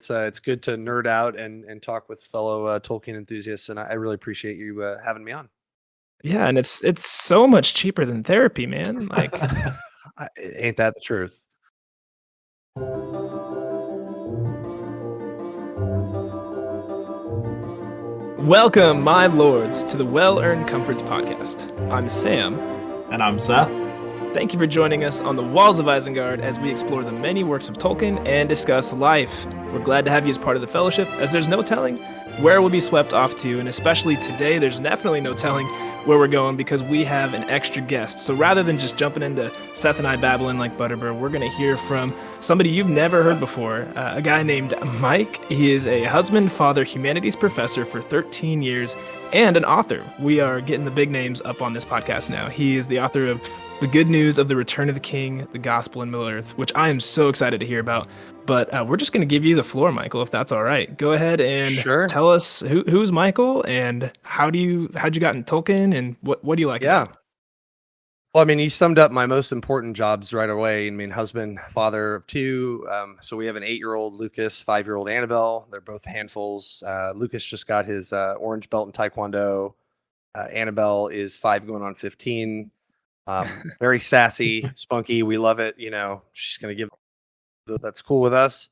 It's good to nerd out and talk with fellow Tolkien enthusiasts, and I really appreciate you having me on. Yeah, and it's so much cheaper than therapy, man. Like, Ain't that the truth? welcome, my lords, to the Well-Earned Comforts podcast. I'm Sam. And I'm Seth. Thank you for joining us on the Walls of Isengard as we explore the many works of Tolkien and discuss life. We're glad to have you as part of the fellowship, as there's no telling where we'll be swept off to, and especially today, there's definitely no telling where we're going because we have an extra guest. So rather than just jumping into Seth and I babbling like Butterbur, we're going to hear from somebody you've never heard before, a guy named Mike. He is a husband, father, humanities professor for 13 years, and an author. We are getting the big names up on this podcast now. He is the author of The Good News of the Return of the King, The Gospel in Middle-earth, which I am so excited to hear about. But we're just going to give you the floor, Michael, if that's all right. Go ahead and tell us who's Michael and how'd you got in Tolkien and what do you like? Yeah. About it? Well, I mean, you summed up my most important jobs right away. I mean, husband, father of two. So we have an 8-year-old Lucas, 5-year-old Annabelle. They're both handfuls. Lucas just got his orange belt in Taekwondo. Annabelle is 5 going on 15. Very sassy, spunky. We love it. You know, she's going to give. That's cool with us.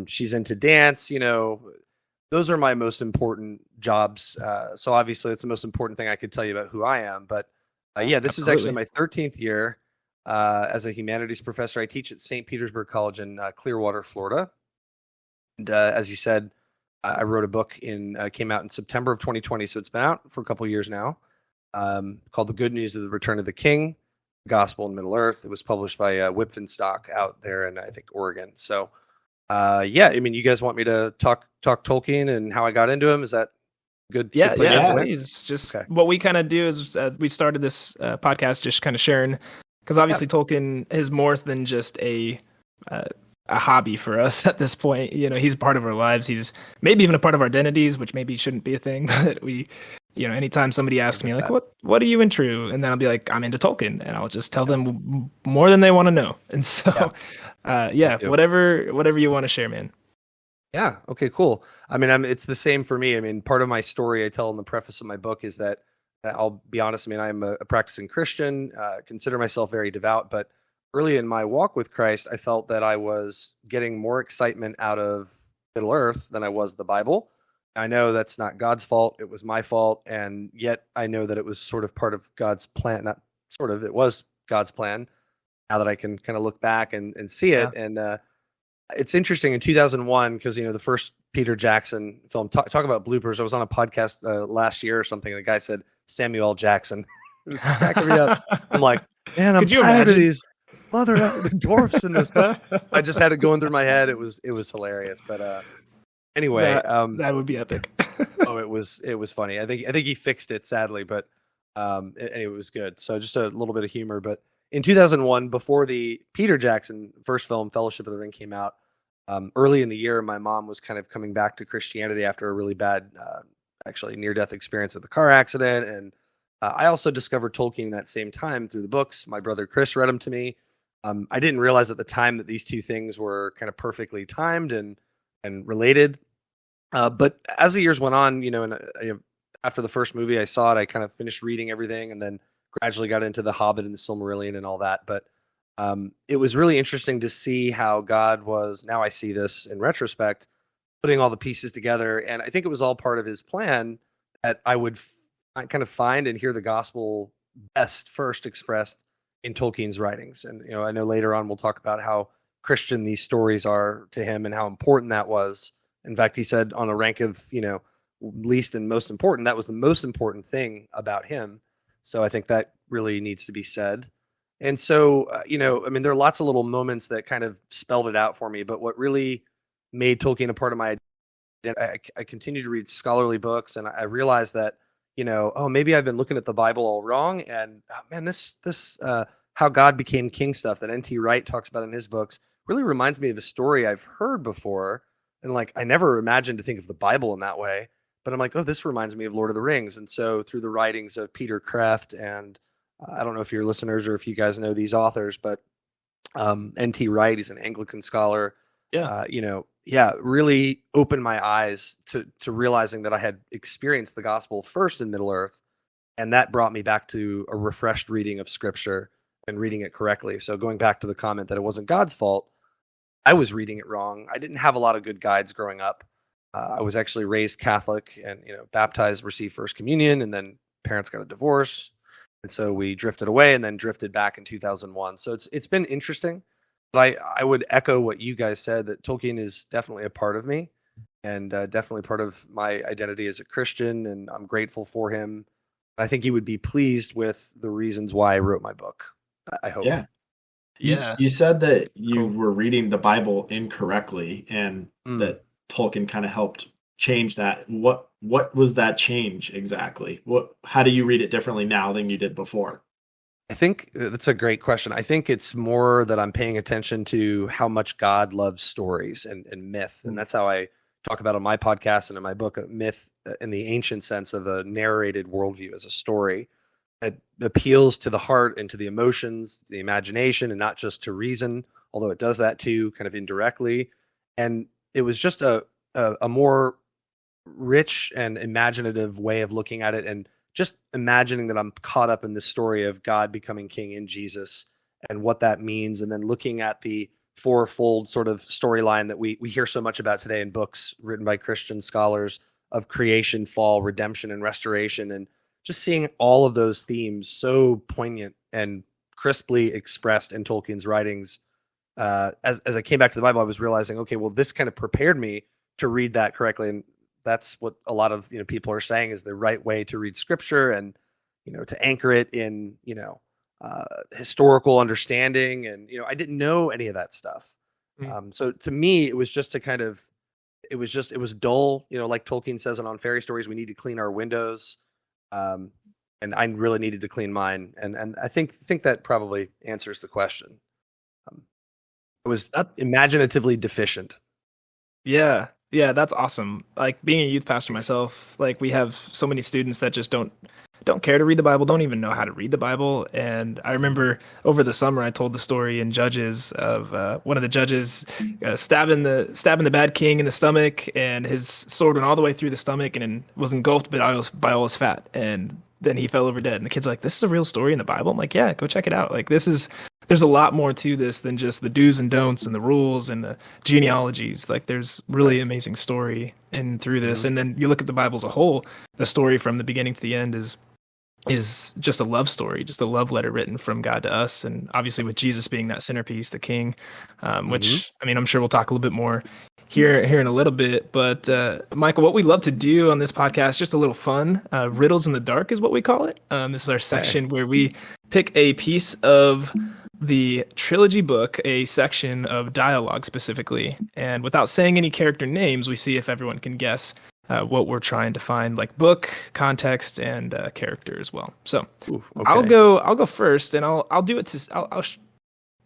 She's into dance. You know, those are my most important jobs. So obviously, it's the most important thing I could tell you about who I am. But yeah, this is actually my 13th year as a humanities professor. I teach at St. Petersburg College in Clearwater, Florida. And as you said, I wrote a book came out in September of 2020. So it's been out for a couple of years now. Called The Good News of the Return of the King, The Gospel in Middle-earth. It was published by Whipfenstock out there in, I think, Oregon. So, yeah, I mean, you guys want me to talk Tolkien and how I got into him? Is that good? Yeah, good please. Just okay. What we kind of do is we started this podcast just kind of sharing, because obviously Tolkien is more than just a hobby for us at this point. You know, he's part of our lives. He's maybe even a part of our identities, which maybe shouldn't be a thing, but we... You know, anytime somebody asks me, like, what are you into? And then I'll be like, I'm into Tolkien. And I'll just tell them more than they want to know. And so, whatever you want to share, man. Yeah. Okay, cool. I mean, it's the same for me. I mean, part of my story I tell in the preface of my book is that I'll be honest. I mean, I'm a practicing Christian, consider myself very devout. But early in my walk with Christ, I felt that I was getting more excitement out of Middle-earth than I was the Bible. I know that's not God's fault. It was my fault. And yet I know that it was sort of part of God's plan. Not sort of, it was God's plan. Now that I can kind of look back and see it. And it's interesting in 2001, because, you know, the first Peter Jackson film, talk about bloopers. I was on a podcast last year or something. And the guy said, Samuel Jackson. It was cracking me up. I'm like, man, I'm tired of these the dwarfs in this. I just had it going through my head. It was hilarious. But, anyway, that would be epic. it was funny. I think he fixed it, sadly, but it was good. So just a little bit of humor. But in 2001, before the Peter Jackson first film, Fellowship of the Ring, came out, early in the year, my mom was kind of coming back to Christianity after a really bad, actually near-death experience with a car accident. And I also discovered Tolkien that same time through the books. My brother Chris read them to me. I didn't realize at the time that these two things were kind of perfectly timed and related. But as the years went on, you know, and after the first movie I saw it, I kind of finished reading everything and then gradually got into The Hobbit and the Silmarillion and all that. But it was really interesting to see how God was, now I see this in retrospect, putting all the pieces together. And I think it was all part of his plan that I would kind of find and hear the gospel best first expressed in Tolkien's writings. And, you know, I know later on we'll talk about how Christian these stories are to him and how important that was. In fact, he said on a rank of, you know, least and most important, that was the most important thing about him. So I think that really needs to be said. And so, you know, I mean, there are lots of little moments that kind of spelled it out for me, but what really made Tolkien a part of my identity, I continued to read scholarly books, and I realized that, you know, oh, maybe I've been looking at the Bible all wrong. And man, this how God became king stuff that N.T. Wright talks about in his books really reminds me of a story I've heard before. And like, I never imagined to think of the Bible in that way, but I'm like, oh, this reminds me of Lord of the Rings. And so through the writings of Peter Kraft, and I don't know if your listeners or if you guys know these authors, but N.T. Wright is an Anglican scholar. Yeah. You know, yeah, really opened my eyes to realizing that I had experienced the gospel first in Middle Earth, and that brought me back to a refreshed reading of Scripture and reading it correctly. So going back to the comment that it wasn't God's fault, I was reading it wrong. I didn't have a lot of good guides growing up. I was actually raised Catholic and baptized, received First Communion, and then parents got a divorce, and so we drifted away and then drifted back in 2001. So it's been interesting. But I would echo what you guys said, that Tolkien is definitely a part of me and definitely part of my identity as a Christian, and I'm grateful for him. I think he would be pleased with the reasons why I wrote my book. I hope. Yeah. Yeah. You said that you Cool. were reading the Bible incorrectly and that Tolkien kind of helped change that. What was that change exactly? How do you read it differently now than you did before? I think that's a great question. I think it's more that I'm paying attention to how much God loves stories and myth. And that's how I talk about on my podcast and in my book, myth in the ancient sense of a narrated worldview as a story that appeals to the heart and to the emotions, the imagination, and not just to reason, although it does that too, kind of indirectly. And it was just a more rich and imaginative way of looking at it, and just imagining that I'm caught up in this story of God becoming king in Jesus and what that means, and then looking at the fourfold sort of storyline that we hear so much about today in books written by Christian scholars of creation, fall, redemption, and restoration, and just seeing all of those themes so poignant and crisply expressed in Tolkien's writings. As I came back to the Bible, I was realizing, okay, well, this kind of prepared me to read that correctly, and that's what a lot of people are saying is the right way to read Scripture, and to anchor it in historical understanding. And I didn't know any of that stuff. So to me, it was just to kind of it was dull. Like Tolkien says on Fairy Stories, we need to clean our windows, and I really needed to clean mine. And I think that probably answers the question. I was imaginatively deficient. Yeah, that's awesome. Like being a youth pastor myself, like we have so many students that just don't care to read the Bible, don't even know how to read the Bible. And I remember over the summer, I told the story in Judges of one of the judges stabbing the bad king in the stomach, and his sword went all the way through the stomach and was engulfed by all his fat, and then he fell over dead. And the kid's like, "This is a real story in the Bible." I'm like, "Yeah, go check it out." Like there's a lot more to this than just the do's and don'ts and the rules and the genealogies. Like there's really amazing story in through this. And then you look at the Bible as a whole, the story from the beginning to the end is just a love story, just a love letter written from God to us. And obviously with Jesus being that centerpiece, the king, which I'm sure we'll talk a little bit more here in a little bit. But Michael, what we love to do on this podcast, just a little fun. Riddles in the Dark is what we call it. This is our section where we pick a piece of the trilogy book, a section of dialogue specifically, and without saying any character names, we see if everyone can guess what we're trying to find, like book, context, and character as well. So okay. I'll go first, and I'll do it to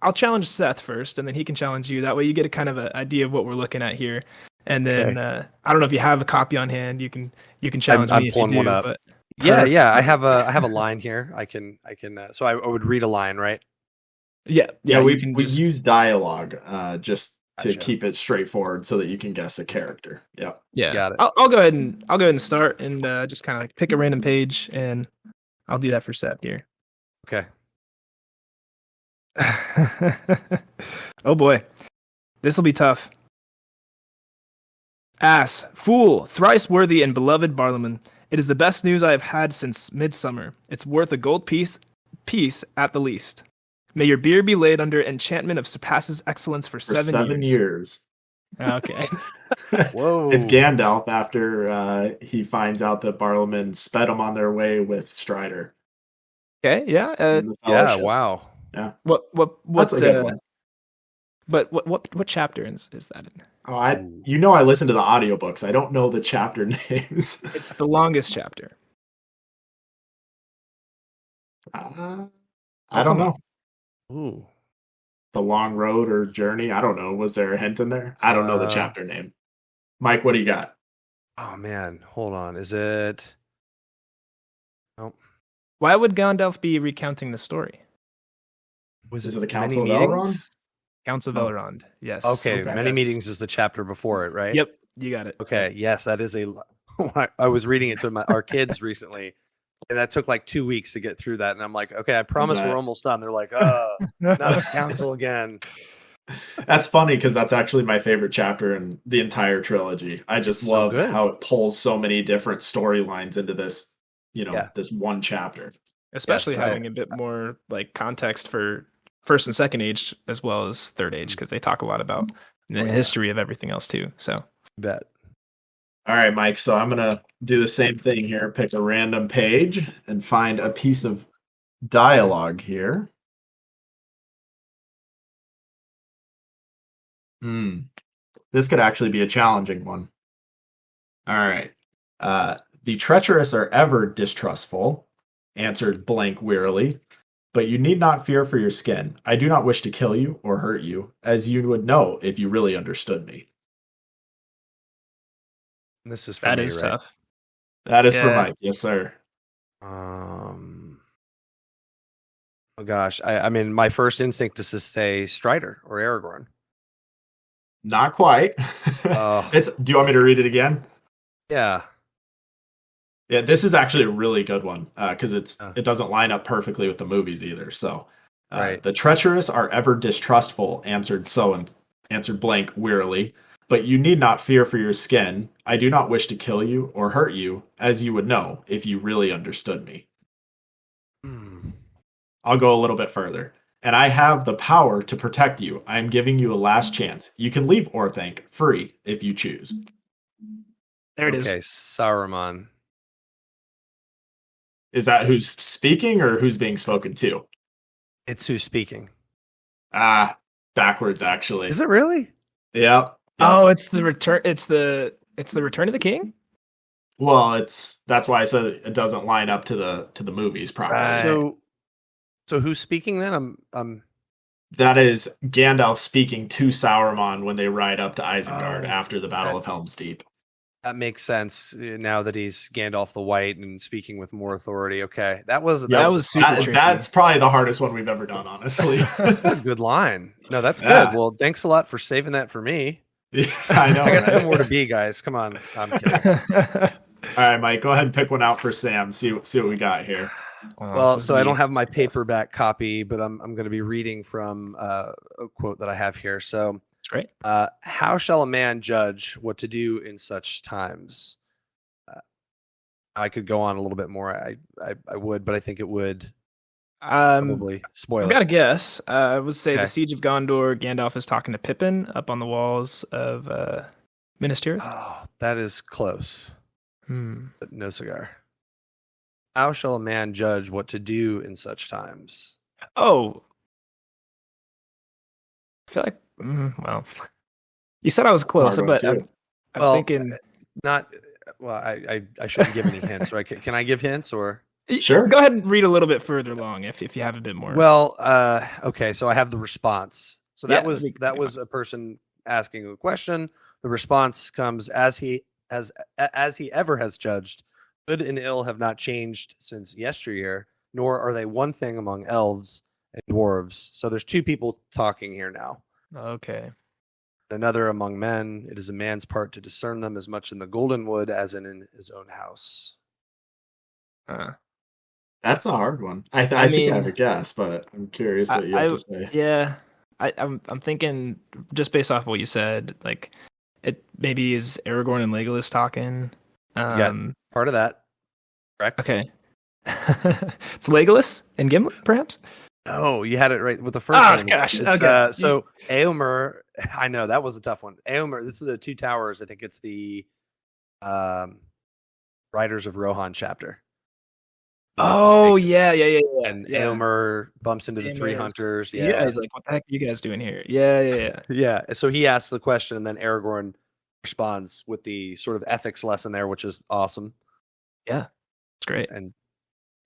I'll challenge Seth first, and then he can challenge you. That way you get a kind of an idea of what we're looking at here. And then I don't know if you have a copy on hand. You can challenge me if you do. One up. But yeah. I have a line here. I can. So I would read a line, right? Yeah. We use dialogue just to keep it straightforward so that you can guess a character. Yeah. Got it. I'll go ahead and start and just kind of like pick a random page, and I'll do that for Seth here. Okay. Oh boy, this will be tough. Ass, fool, thrice worthy and beloved Barlaman. It is the best news I have had since midsummer. It's worth a gold piece at the least. May your beard be laid under enchantment of surpasses excellence for 7 years. Okay. Whoa. It's Gandalf after he finds out that Barlaman sped them on their way with Strider. Okay, yeah. Wow. Yeah. What's a good one. But what chapter is that in? Oh, I listen to the audiobooks. I don't know the chapter names. It's the longest chapter. I don't know. Ooh. The Long Road or Journey? I don't know. Was there a hint in there? I don't know the chapter name. Mike, what do you got? Oh man, hold on. Is it? Nope. Why would Gandalf be recounting the story? Is it the Council of Elrond? Counts of Elrond. Yes. Okay, Many Yes. Meetings is the chapter before it, right? Yep, you got it. Okay, yes, that is I was reading it to our kids recently, and that took like 2 weeks to get through that. And I'm like, okay, I promise we're almost done. They're like, not a council again. That's funny because that's actually my favorite chapter in the entire trilogy. I just love how it pulls so many different storylines into this, this one chapter. Especially having a bit more like context for first and second age as well as third age, because they talk a lot about the history of everything else too. So bet. All right, Mike. So I'm gonna do the same thing here. Pick a random page and find a piece of dialogue here. This could actually be a challenging one. All right. The treacherous are ever distrustful, answered blank wearily, but you need not fear for your skin. I do not wish to kill you or hurt you, as you would know if you really understood me. This is for that me, is right? tough. That is for Mike. Yes, sir. Oh gosh. I mean, my first instinct is to say Strider or Aragorn. Not quite. Do you want me to read it again? Yeah. Yeah, this is actually a really good one because it doesn't line up perfectly with the movies either. So, the treacherous are ever distrustful, answered blank wearily, but you need not fear for your skin. I do not wish to kill you or hurt you, as you would know if you really understood me. I'll go a little bit further. And I have the power to protect you. I am giving you a last chance. You can leave Orthanc free if you choose. There it is. Okay, Saruman. Is that who's speaking or who's being spoken to? It's who's speaking. Backwards actually. Is it really? Yeah. Oh, it's the return. It's the Return of the King. Well, that's why I said it doesn't line up to the movies properly. Right. So who's speaking then? That is Gandalf speaking to Sauron when they ride up to Isengard after the Battle of Helm's Deep. That makes sense now that he's Gandalf the White and speaking with more authority. Okay, that was super tricky. That's probably the hardest one we've ever done, honestly. That's a good line. No, that's good. Well, thanks a lot for saving that for me. Yeah, I know. I got some more to be, guys. Come on. I'm kidding. All right, Mike, go ahead and pick one out for Sam. See what we got here. Well, so I don't have my paperback copy, but I'm going to be reading from a quote that I have here. So, that's great. How shall a man judge what to do in such times? I could go on a little bit more. I would, but I think it would probably spoil I've got it. to guess. I would say the Siege of Gondor. Gandalf is talking to Pippin up on the walls of Minas Tirith. Oh, that is close. But no cigar. How shall a man judge what to do in such times? Oh, I feel like, well, you said I was close, but I'm thinking not. Well, I shouldn't give any hints, right? Can I give hints or? Sure. Go ahead and read a little bit further along if you have a bit more. Well, okay. So I have the response. So that was a person asking a question. The response comes as he ever has judged. Good and ill have not changed since yesteryear, nor are they one thing among elves and dwarves. So there's two people talking here now. Okay. Another among men. It is a man's part to discern them as much in the golden wood as in his own house. That's a hard one. I think I have a guess, but I'm curious what you have to say. Yeah, I'm thinking just based off what you said, like it maybe is Aragorn and Legolas talking. Part of that. Correct. Okay. It's Legolas and Gimli, perhaps? Oh, you had it right with the first one. Gosh. It's, okay. So Éomer, I know that was a tough one. Éomer, this is the Two Towers. I think it's the Riders of Rohan chapter. Oh, yeah. And Éomer bumps into the three hunters. Yeah, he's like, what the heck are you guys doing here? Yeah. Yeah, so he asks the question, and then Aragorn responds with the sort of ethics lesson there, which is awesome. Yeah, it's great. And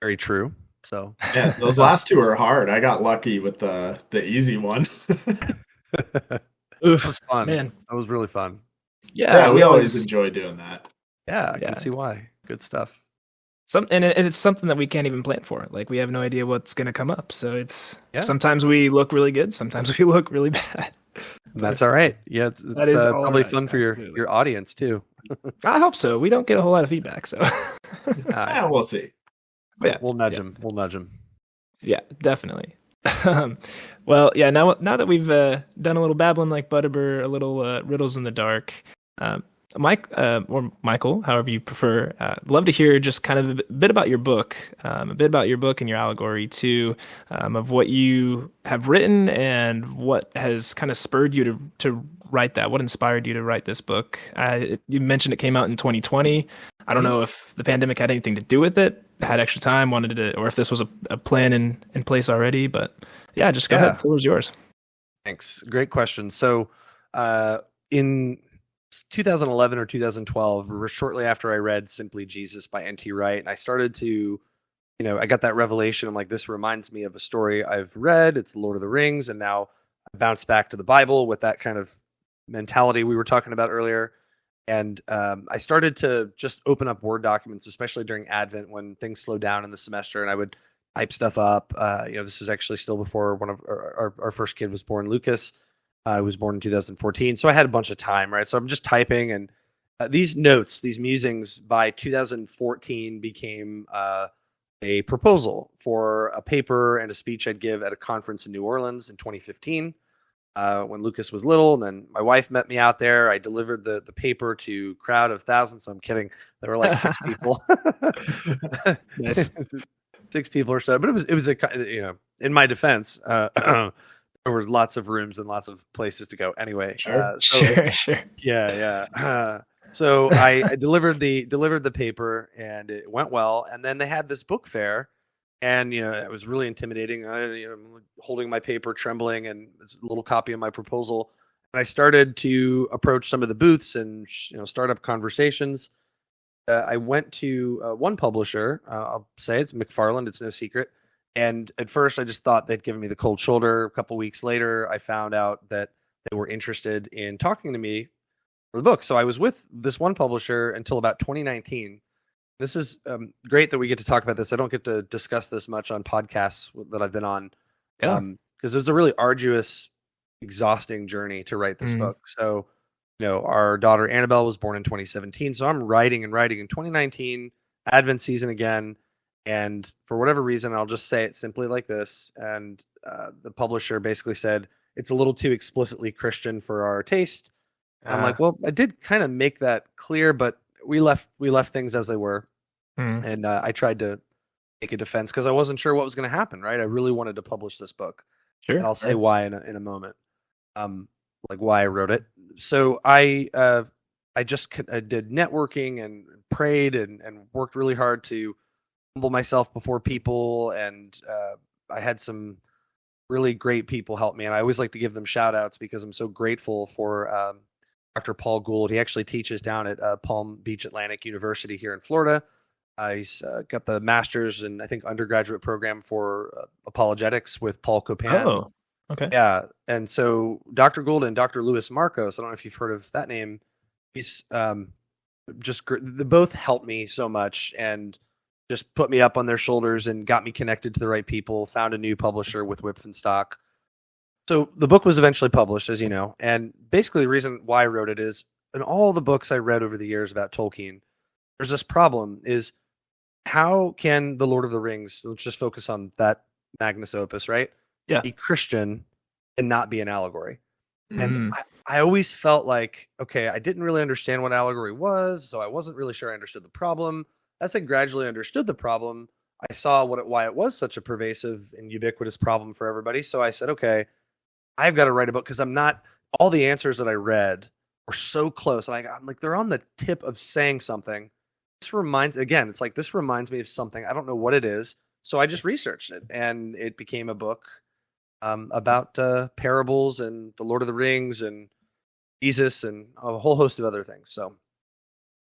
very true. So yeah, those last two are hard. I got lucky with the easy one. That was fun. Man. That was really fun. Yeah, we always enjoy doing that. Yeah, I can see why. Good stuff. It's something that we can't even plan for. Like we have no idea what's going to come up. So it's Yeah. sometimes we look really good, sometimes we look really bad. That's all right. Yeah, it's probably fun for your audience too. I hope so. We don't get a whole lot of feedback, so We'll see. Yeah, we'll nudge him. We'll nudge him. Yeah, definitely. Well, yeah. Now that we've done a little babbling like Butterbur, a little riddles in the dark, Mike or Michael, however you prefer, love to hear just kind of a bit about your book, and your allegory too, of what you have written and what has kind of spurred you to write that. What inspired you to write this book? You mentioned it came out in 2020. I don't know if the pandemic had anything to do with it, had extra time, wanted to, or if this was a plan in place already. But yeah, just go ahead. The floor is yours. Thanks. Great question. So in 2011 or 2012, shortly after I read Simply Jesus by N.T. Wright, I started to, I got that revelation. I'm like, this reminds me of a story I've read. It's The Lord of the Rings. And now I bounce back to the Bible with that kind of mentality we were talking about earlier. And I started to just open up Word documents, especially during Advent when things slowed down in the semester, and I would type stuff up. This is actually still before one of our first kid was born, Lucas. I was born in 2014, so I had a bunch of time, right? So I'm just typing, and these notes, these musings by 2014 became a proposal for a paper and a speech I'd give at a conference in New Orleans in 2015. When Lucas was little, and then my wife met me out there. I delivered the paper to a crowd of thousands. So I'm kidding. There were like 6 people. Nice. 6 people or so. But it was in my defense, there were lots of rooms and lots of places to go. Anyway, sure. Yeah. So I delivered the paper, and it went well. And then they had this book fair. And, it was really intimidating. I'm holding my paper, trembling, and it's a little copy of my proposal. And I started to approach some of the booths and, start up conversations. I went to one publisher. I'll say it's McFarland. It's no secret. And at first, I just thought they'd given me the cold shoulder. A couple weeks later, I found out that they were interested in talking to me for the book. So I was with this one publisher until about 2019. This is great that we get to talk about this. I don't get to discuss this much on podcasts that I've been on, because it was a really arduous, exhausting journey to write this book. So, our daughter Annabelle was born in 2017. So I'm writing in 2019, Advent season again. And for whatever reason, I'll just say it simply like this. And the publisher basically said, it's a little too explicitly Christian for our taste. I'm like, well, I did kind of make that clear, but we left things as they were. And I tried to make a defense because I wasn't sure what was going to happen, right? I really wanted to publish this book. Sure. And I'll say why in a moment, like why I wrote it. So I did networking and prayed and worked really hard to humble myself before people. And I had some really great people help me. And I always like to give them shout outs because I'm so grateful for Dr. Paul Gould. He actually teaches down at Palm Beach Atlantic University here in Florida. He's got the master's and I think undergraduate program for apologetics with Paul Copan. Oh, okay. Yeah. And so Dr. Gould and Dr. Louis Marcos, I don't know if you've heard of that name. He's they both helped me so much and just put me up on their shoulders and got me connected to the right people, found a new publisher with Whip and Stock. So the book was eventually published, as you know, and basically the reason why I wrote it is in all the books I read over the years about Tolkien, there's this problem is how can the Lord of the Rings, let's just focus on that magnus opus, right? Yeah. Be Christian and not be an allegory. And I always felt like, okay, I didn't really understand what allegory was, so I wasn't really sure I understood the problem. As I gradually understood the problem, I saw why it was such a pervasive and ubiquitous problem for everybody. So I said, okay, I've got to write a book because all the answers that I read are so close. And I'm like, they're on the tip of saying something. This reminds me of something. I don't know what it is. So I just researched it and it became a book about parables and the Lord of the Rings and Jesus and a whole host of other things. So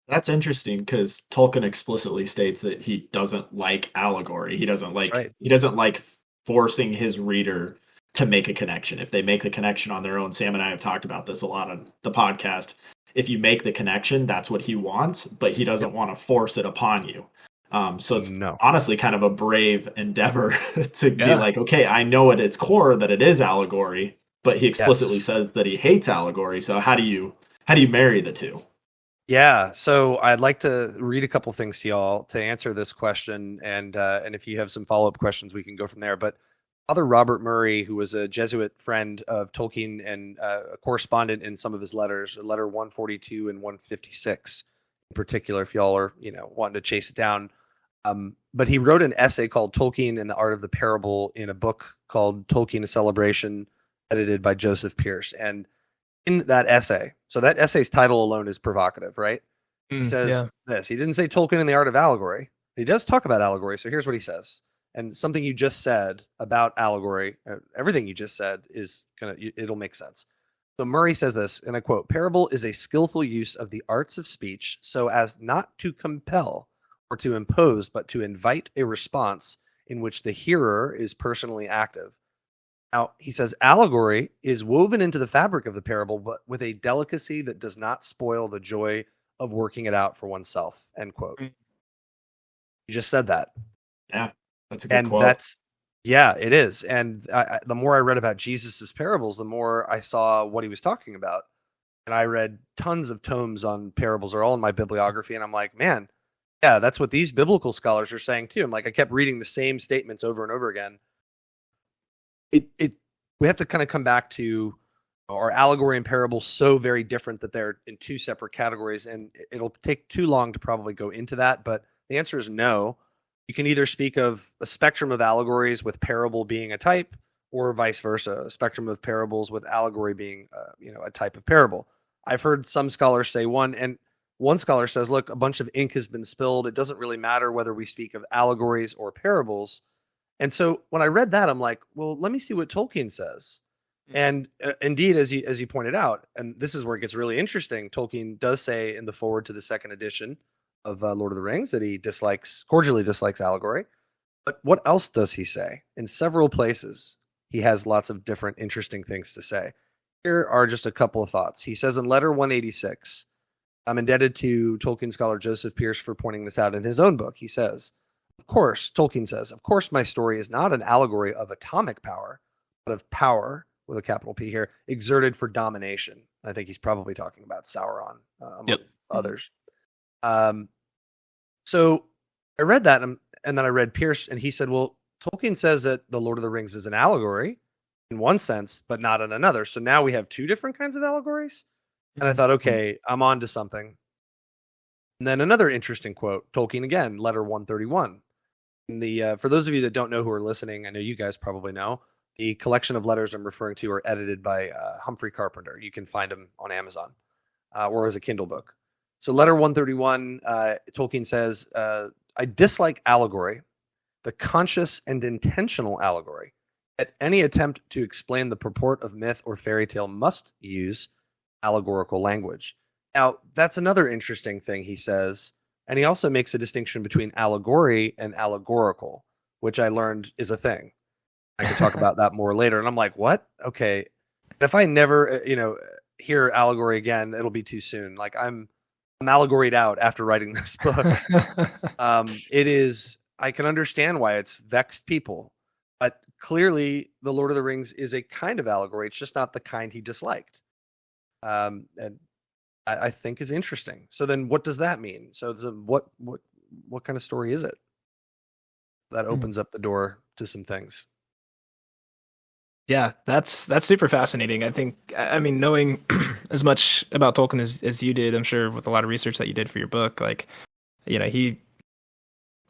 that's interesting because Tolkien explicitly states that he doesn't like allegory. He doesn't like forcing his reader to make a connection. If they make the connection on their own, Sam and I have talked about this a lot on the podcast. If you make the connection, that's what he wants, but he doesn't want to force it upon you. So it's No. honestly kind of a brave endeavor to be like, okay, I know at its core that it is allegory, but he explicitly Yes. says that he hates allegory. So how do you marry the two? Yeah, so I'd like to read a couple things to y'all to answer this question, and if you have some follow-up questions, we can go from there. But Father Robert Murray, who was a Jesuit friend of Tolkien and a correspondent in some of his letters, letter 142 and 156 in particular, if y'all are wanting to chase it down. But he wrote an essay called Tolkien and the Art of the Parable in a book called Tolkien: A Celebration, edited by Joseph Pierce. And in that essay, so that essay's title alone is provocative, right? He says this. He didn't say Tolkien and the Art of Allegory. He does talk about allegory. So here's what he says. And something you just said about allegory, everything you just said is it'll make sense. So Murray says this, and I quote, "Parable is a skillful use of the arts of speech so as not to compel or to impose, but to invite a response in which the hearer is personally active." Now, he says allegory is woven into the fabric of the parable, but with a delicacy that does not spoil the joy of working it out for oneself, end quote. You just said that. Yeah, that's a good quote. It is. And the more I read about Jesus's parables, the more I saw what he was talking about. And I read tons of tomes on parables, are all in my bibliography. And I'm like, man, yeah, that's what these biblical scholars are saying too. I'm like, I kept reading the same statements over and over again. We have to kind of come back to our allegory and parable so very different that they're in two separate categories, and it'll take too long to probably go into that. But the answer is no. You can either speak of a spectrum of allegories with parable being a type, or vice versa, a spectrum of parables with allegory being a type of parable. I've heard some scholars say one, and one scholar says, look, a bunch of ink has been spilled. It doesn't really matter whether we speak of allegories or parables. And so when I read that, I'm like, well, let me see what Tolkien says. And indeed, as you pointed out, and this is where it gets really interesting, Tolkien does say in the foreword to the second edition of Lord of the Rings that he cordially dislikes allegory. But what else does he say? In several places, he has lots of different interesting things to say. Here are just a couple of thoughts. He says in letter 186, I'm indebted to Tolkien scholar Joseph Pierce for pointing this out in his own book. He says, Tolkien says, of course, my story is not an allegory of atomic power, but of power, with a capital P here, exerted for domination. I think he's probably talking about Sauron, among others. So I read that, and then I read Pierce, and he said, well, Tolkien says that The Lord of the Rings is an allegory in one sense, but not in another. So now we have two different kinds of allegories? And I thought, okay, I'm on to something. And then another interesting quote, Tolkien again, letter 131. For those of you that don't know who are listening, I know you guys probably know, the collection of letters I'm referring to are edited by Humphrey Carpenter. You can find them on Amazon or as a Kindle book. So letter 131, Tolkien says, I dislike allegory, the conscious and intentional allegory. At any attempt to explain the purport of myth or fairy tale must use allegorical language. Now, that's another interesting thing he says. And he also makes a distinction between allegory and allegorical, which I learned is a thing. I can talk about that more later. And I'm like, what? Okay. And if I never, hear allegory again, it'll be too soon. Like I'm allegoried out after writing this book. I can understand why it's vexed people, but clearly the Lord of the Rings is a kind of allegory. It's just not the kind he disliked. And I think is interesting. So then what does that mean? So what kind of story is it? That opens up the door to some things. Yeah, that's super fascinating. I mean, knowing as much about Tolkien as you did, I'm sure with a lot of research that you did for your book, like, he's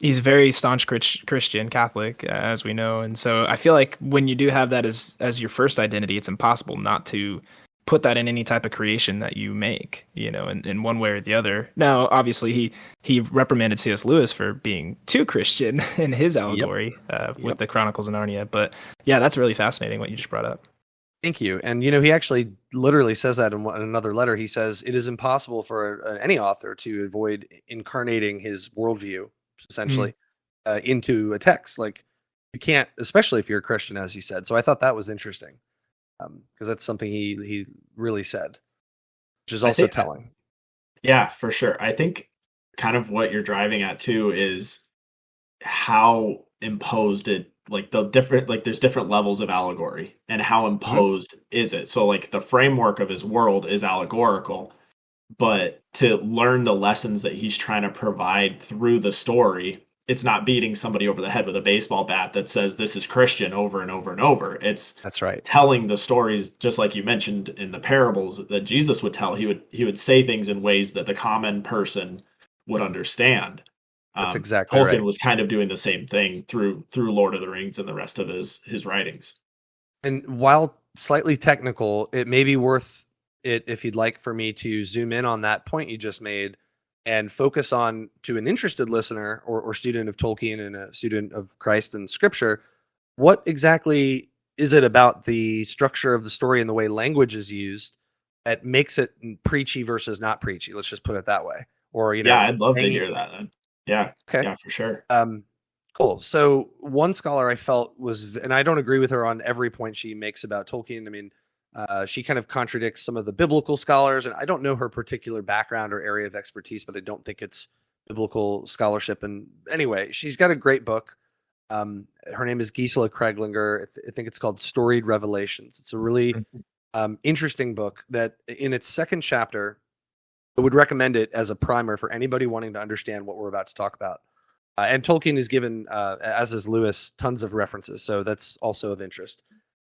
a very staunch Christian Catholic, as we know. And so I feel like when you do have that as your first identity, it's impossible not to put that in any type of creation that you make, in one way or the other. Now, obviously, he reprimanded C.S. Lewis for being too Christian in his allegory with the Chronicles of Narnia. But yeah, that's really fascinating what you just brought up. Thank you. And, he actually literally says that in another letter. He says, it is impossible for any author to avoid incarnating his worldview, essentially, into a text. Like, you can't, especially if you're a Christian, as you said. So I thought that was interesting. Because that's something he really said, which is also telling. Yeah, for sure. I think kind of what you're driving at too is how imposed it, like the different, like there's different levels of allegory and how imposed is it. So like the framework of his world is allegorical, but to learn the lessons that he's trying to provide through the story, it's not beating somebody over the head with a baseball bat that says this is Christian over and over and over. It's That's right. telling the stories, just like you mentioned in the parables that Jesus would tell. He would say things in ways that the common person would understand. That's exactly Tolkien right. was kind of doing the same thing through Lord of the Rings and the rest of his writings. And while slightly technical, it may be worth it if you'd like for me to zoom in on that point you just made and focus on, to an interested listener or student of Tolkien and a student of Christ and Scripture, what exactly is it about the structure of the story and the way language is used that makes it preachy versus not preachy? Let's just put it that way. Or, Yeah, I'd love to hear that then. Yeah. Okay. Yeah, for sure. Cool. So one scholar I felt was, and I don't agree with her on every point she makes about Tolkien. I mean, she kind of contradicts some of the biblical scholars, and I don't know her particular background or area of expertise, but I don't think it's biblical scholarship. And anyway, she's got a great book. Her name is Gisela Kreglinger. I think it's called Storied Revelations. It's a really interesting book that in its second chapter, I would recommend it as a primer for anybody wanting to understand what we're about to talk about. And Tolkien is given, as is Lewis, tons of references, so that's also of interest.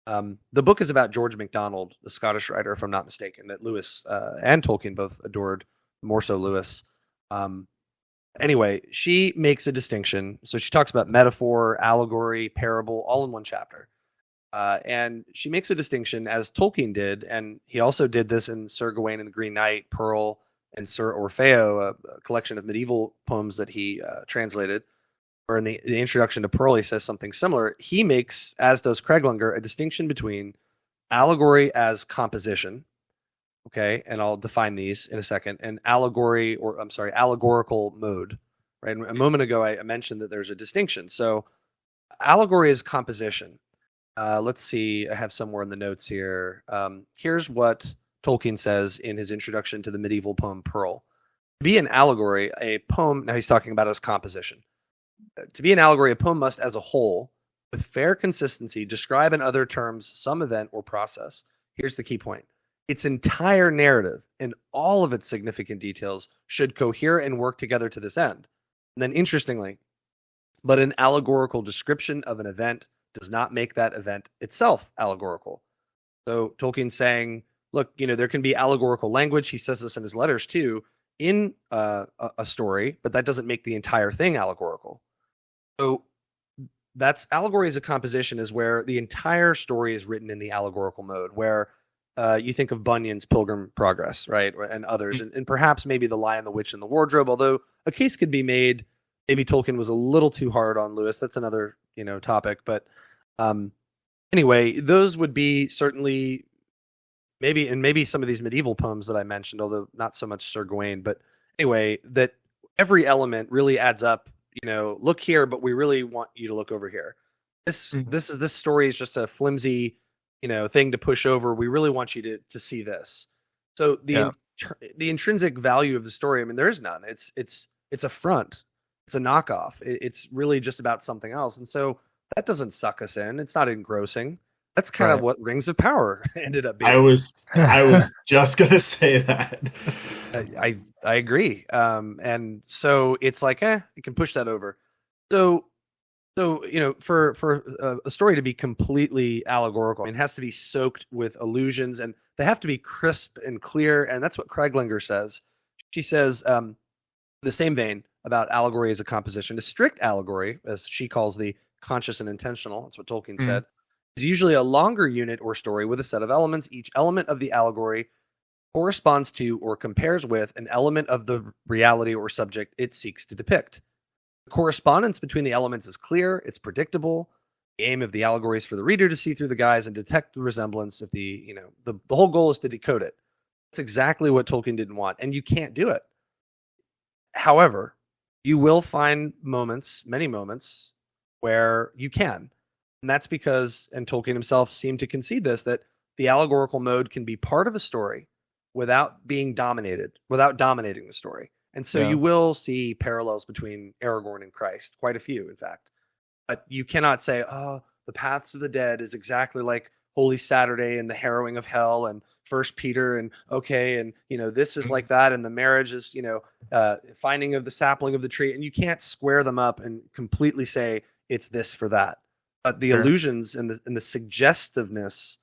The book is about George MacDonald, the Scottish writer, if I'm not mistaken, that Lewis and Tolkien both adored, more so Lewis. Anyway, she makes a distinction. So she talks about metaphor, allegory, parable, all in one chapter. And she makes a distinction, as Tolkien did, and he also did this in Sir Gawain and the Green Knight, Pearl, and Sir Orfeo, a collection of medieval poems that he translated. Or in the introduction to Pearl, he says something similar. He makes, as does Kreglinger, a distinction between allegory as composition, okay, and I'll define these in a second, and allegorical mode. Right, and a moment ago I mentioned that there's a distinction. So allegory is composition. Let's see, I have somewhere in the notes here. Here's what Tolkien says in his introduction to the medieval poem Pearl. To be an allegory, a poem, now he's talking about as composition. To be an allegory, a poem must, as a whole, with fair consistency, describe in other terms some event or process. Here's the key point. Its entire narrative and all of its significant details should cohere and work together to this end. And then, interestingly, but an allegorical description of an event does not make that event itself allegorical. So Tolkien's saying, look, there can be allegorical language. He says this in his letters too, in a story, but that doesn't make the entire thing allegorical. So that's allegory as a composition, is where the entire story is written in the allegorical mode, where you think of Bunyan's Pilgrim Progress, right? And others, and perhaps maybe The Lion, the Witch, and the Wardrobe, although a case could be made, maybe Tolkien was a little too hard on Lewis. That's another, topic. But anyway, those would be certainly maybe some of these medieval poems that I mentioned, although not so much Sir Gawain. But anyway, that every element really adds up. Look here, but we really want you to look over here. This story is just a flimsy, thing to push over. We really want you to see this. So the intrinsic value of the story, I mean, there is none. It's a front. It's a knockoff. It's really just about something else. And so that doesn't suck us in. It's not engrossing. That's kind of what Rings of Power ended up being. I was just gonna say that. I agree. And so it's like, you can push that over. So for a story to be completely allegorical, it has to be soaked with allusions, and they have to be crisp and clear. And that's what Kreglinger says. She says, the same vein about allegory as a composition, a strict allegory, as she calls the conscious and intentional, that's what Tolkien said, is usually a longer unit or story with a set of elements. Each element of the allegory corresponds to or compares with an element of the reality or subject it seeks to depict. The correspondence between the elements is clear, it's predictable. The aim of the allegory is for the reader to see through the guise and detect the resemblance. If the whole goal is to decode it. That's exactly what Tolkien didn't want, and you can't do it. However, you will find many moments, where you can. And that's because, and Tolkien himself seemed to concede this, that the allegorical mode can be part of a story, without being dominated, without dominating the story. And so you will see parallels between Aragorn and Christ, quite a few, in fact. But you cannot say, oh, the paths of the dead is exactly like Holy Saturday and the harrowing of hell and First Peter and this is like that, and the marriage is finding of the sapling of the tree, and you can't square them up and completely say it's this for that. But the illusions and the suggestiveness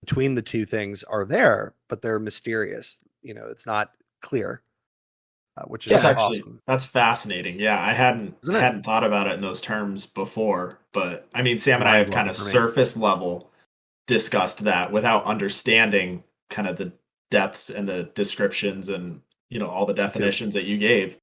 between the two things are there, but they're mysterious. It's not clear, which is awesome. That's fascinating. Yeah, I hadn't thought about it in those terms before, but I mean, Sam and I have kind of surface level discussed that without understanding kind of the depths and the descriptions and all the definitions that you gave.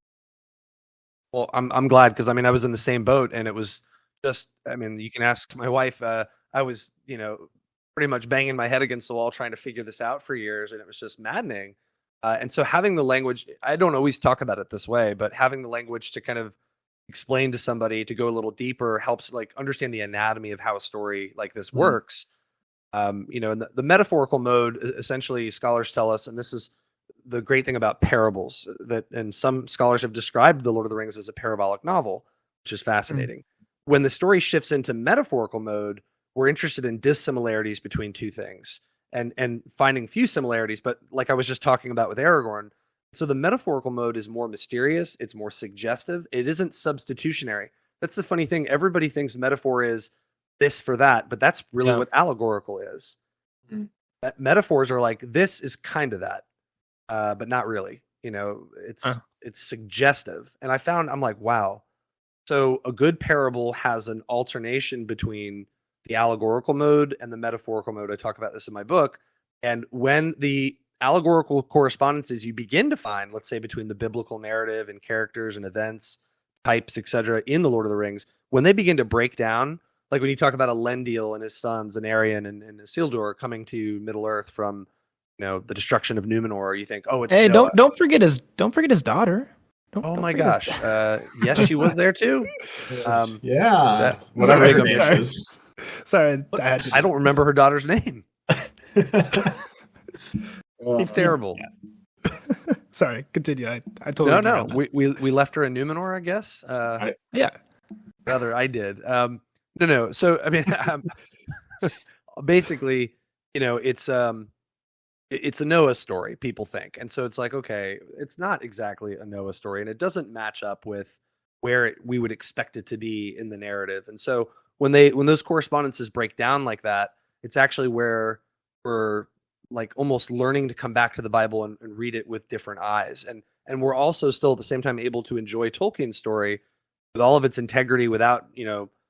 Well, I'm glad, because I was in the same boat, and it was just, you can ask my wife. I was pretty much banging my head against the wall trying to figure this out for years, and it was just maddening. And so having the language, I don't always talk about it this way, but having the language to kind of explain to somebody, to go a little deeper, helps like understand the anatomy of how a story like this works. In the metaphorical mode, essentially, scholars tell us, and this is the great thing about parables, and some scholars have described The Lord of the Rings as a parabolic novel, which is fascinating. When the story shifts into metaphorical mode, we're interested in dissimilarities between two things and finding few similarities, but like I was just talking about with Aragorn. So the metaphorical mode is more mysterious, it's more suggestive, it isn't substitutionary. That's the funny thing. Everybody thinks metaphor is this for that, but that's really what allegorical is. Metaphors are like, this is kind of that, but not really. It's suggestive. And I'm like, wow. So a good parable has an alternation between the allegorical mode and the metaphorical mode. I talk about this in my book. And when the allegorical correspondences you begin to find, let's say between the biblical narrative and characters and events, types, etc., in The Lord of the Rings, when they begin to break down, like when you talk about Elendil and his sons, and Arien and Isildur coming to Middle Earth from, the destruction of Numenor, you think, oh, it's Noah. don't forget his daughter. Oh my gosh! Yes, she was there too. Whatever her name is. Sorry, I don't remember her daughter's name. He's terrible. Sorry, continue. I totally no. We left her in Numenor, I guess. Rather, I did. No. So basically, it's a Noah story, people think, and so it's like, okay, it's not exactly a Noah story, and it doesn't match up with where we would expect it to be in the narrative. And so when those correspondences break down like that, it's actually where we're like almost learning to come back to the Bible and read it with different eyes. And we're also still at the same time able to enjoy Tolkien's story with all of its integrity without,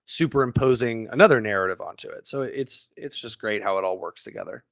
superimposing another narrative onto it. So it's just great how it all works together.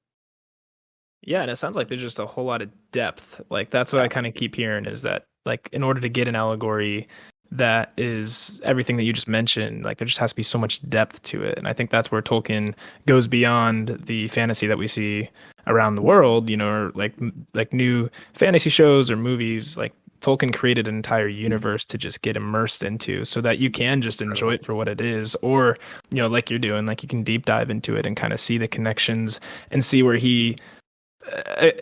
Yeah, and it sounds like there's just a whole lot of depth. Like that's what I kind of keep hearing, is that like in order to get an allegory that is everything that you just mentioned, like there just has to be so much depth to it. And I think that's where Tolkien goes beyond the fantasy that we see around the world, or like new fantasy shows or movies. Like Tolkien created an entire universe to just get immersed into, so that you can just enjoy it for what it is, or like you're doing, like you can deep dive into it and kind of see the connections and see where he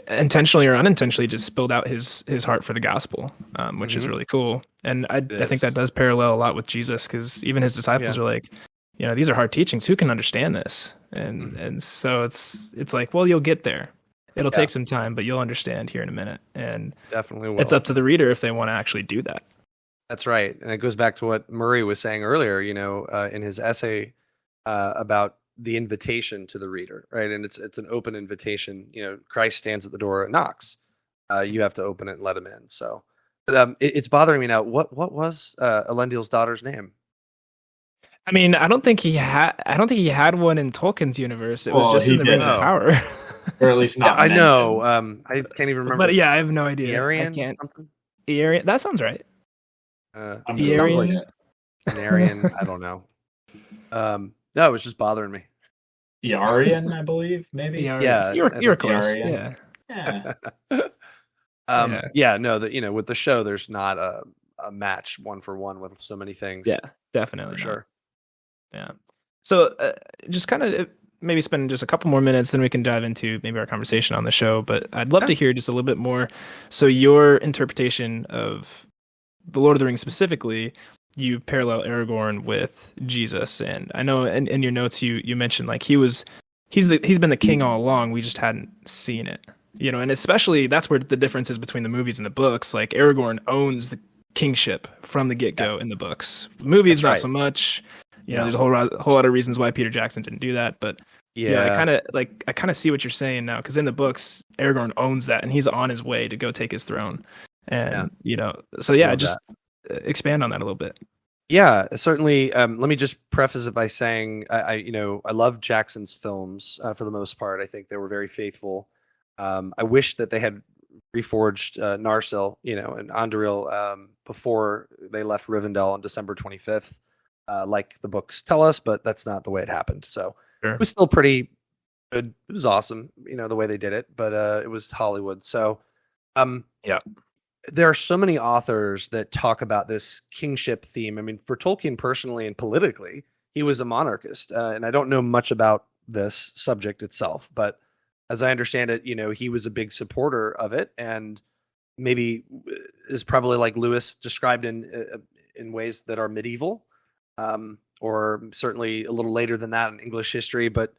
intentionally or unintentionally just spilled out his heart for the gospel, which is really cool. And I think that does parallel a lot with Jesus, because even his disciples are like, these are hard teachings, who can understand this? And so it's like, well, you'll get there. It'll take some time, but you'll understand here in a minute. And definitely will. It's up to the reader if they want to actually do that. That's right. And it goes back to what Murray was saying earlier, in his essay about the invitation to the reader, right? And it's an open invitation. Christ stands at the door and knocks. You have to open it and let him in. So, but it's bothering me now. What was Elendil's daughter's name? I don't think he had one in Tolkien's universe. It was just in the Rings of Power, or at least not. I know. I can't even remember. But I have no idea. Arien? Arien. That sounds right. It sounds like an Arien. I don't know. No, it was just bothering me. Yarian, I believe, maybe. Yeah, you're close. Yeah. No, that with the show, there's not a match one for one with so many things. Yeah, definitely for sure. Yeah. So just kind of maybe spend just a couple more minutes, then we can dive into maybe our conversation on the show. But I'd love to hear just a little bit more. So your interpretation of the Lord of the Rings specifically, you parallel Aragorn with Jesus, and I know in your notes you mentioned like he's been the king all along. We just hadn't seen it, and especially that's where the difference is between the movies and the books. Like Aragorn owns the kingship from the get-go in the books. Movies, not so much. There's a whole lot of reasons why Peter Jackson didn't do that, but I kind of see what you're saying now, because in the books, Aragorn owns that, and he's on his way to go take his throne, and just expand on that a little bit. Yeah, certainly. Let me just preface it by saying I love Jackson's films for the most part. I think they were very faithful. I wish that they had reforged Narsil, and Anduril before they left Rivendell on December 25th, like the books tell us, but that's not the way it happened. So sure. It was still pretty good. It was awesome, the way they did it, but it was Hollywood. So there are so many authors that talk about this kingship theme. I mean, for Tolkien personally and politically, he was a monarchist, and I don't know much about this subject itself, but as I understand it, he was a big supporter of it, and maybe is probably like Lewis described in ways that are medieval, or certainly a little later than that in English history. But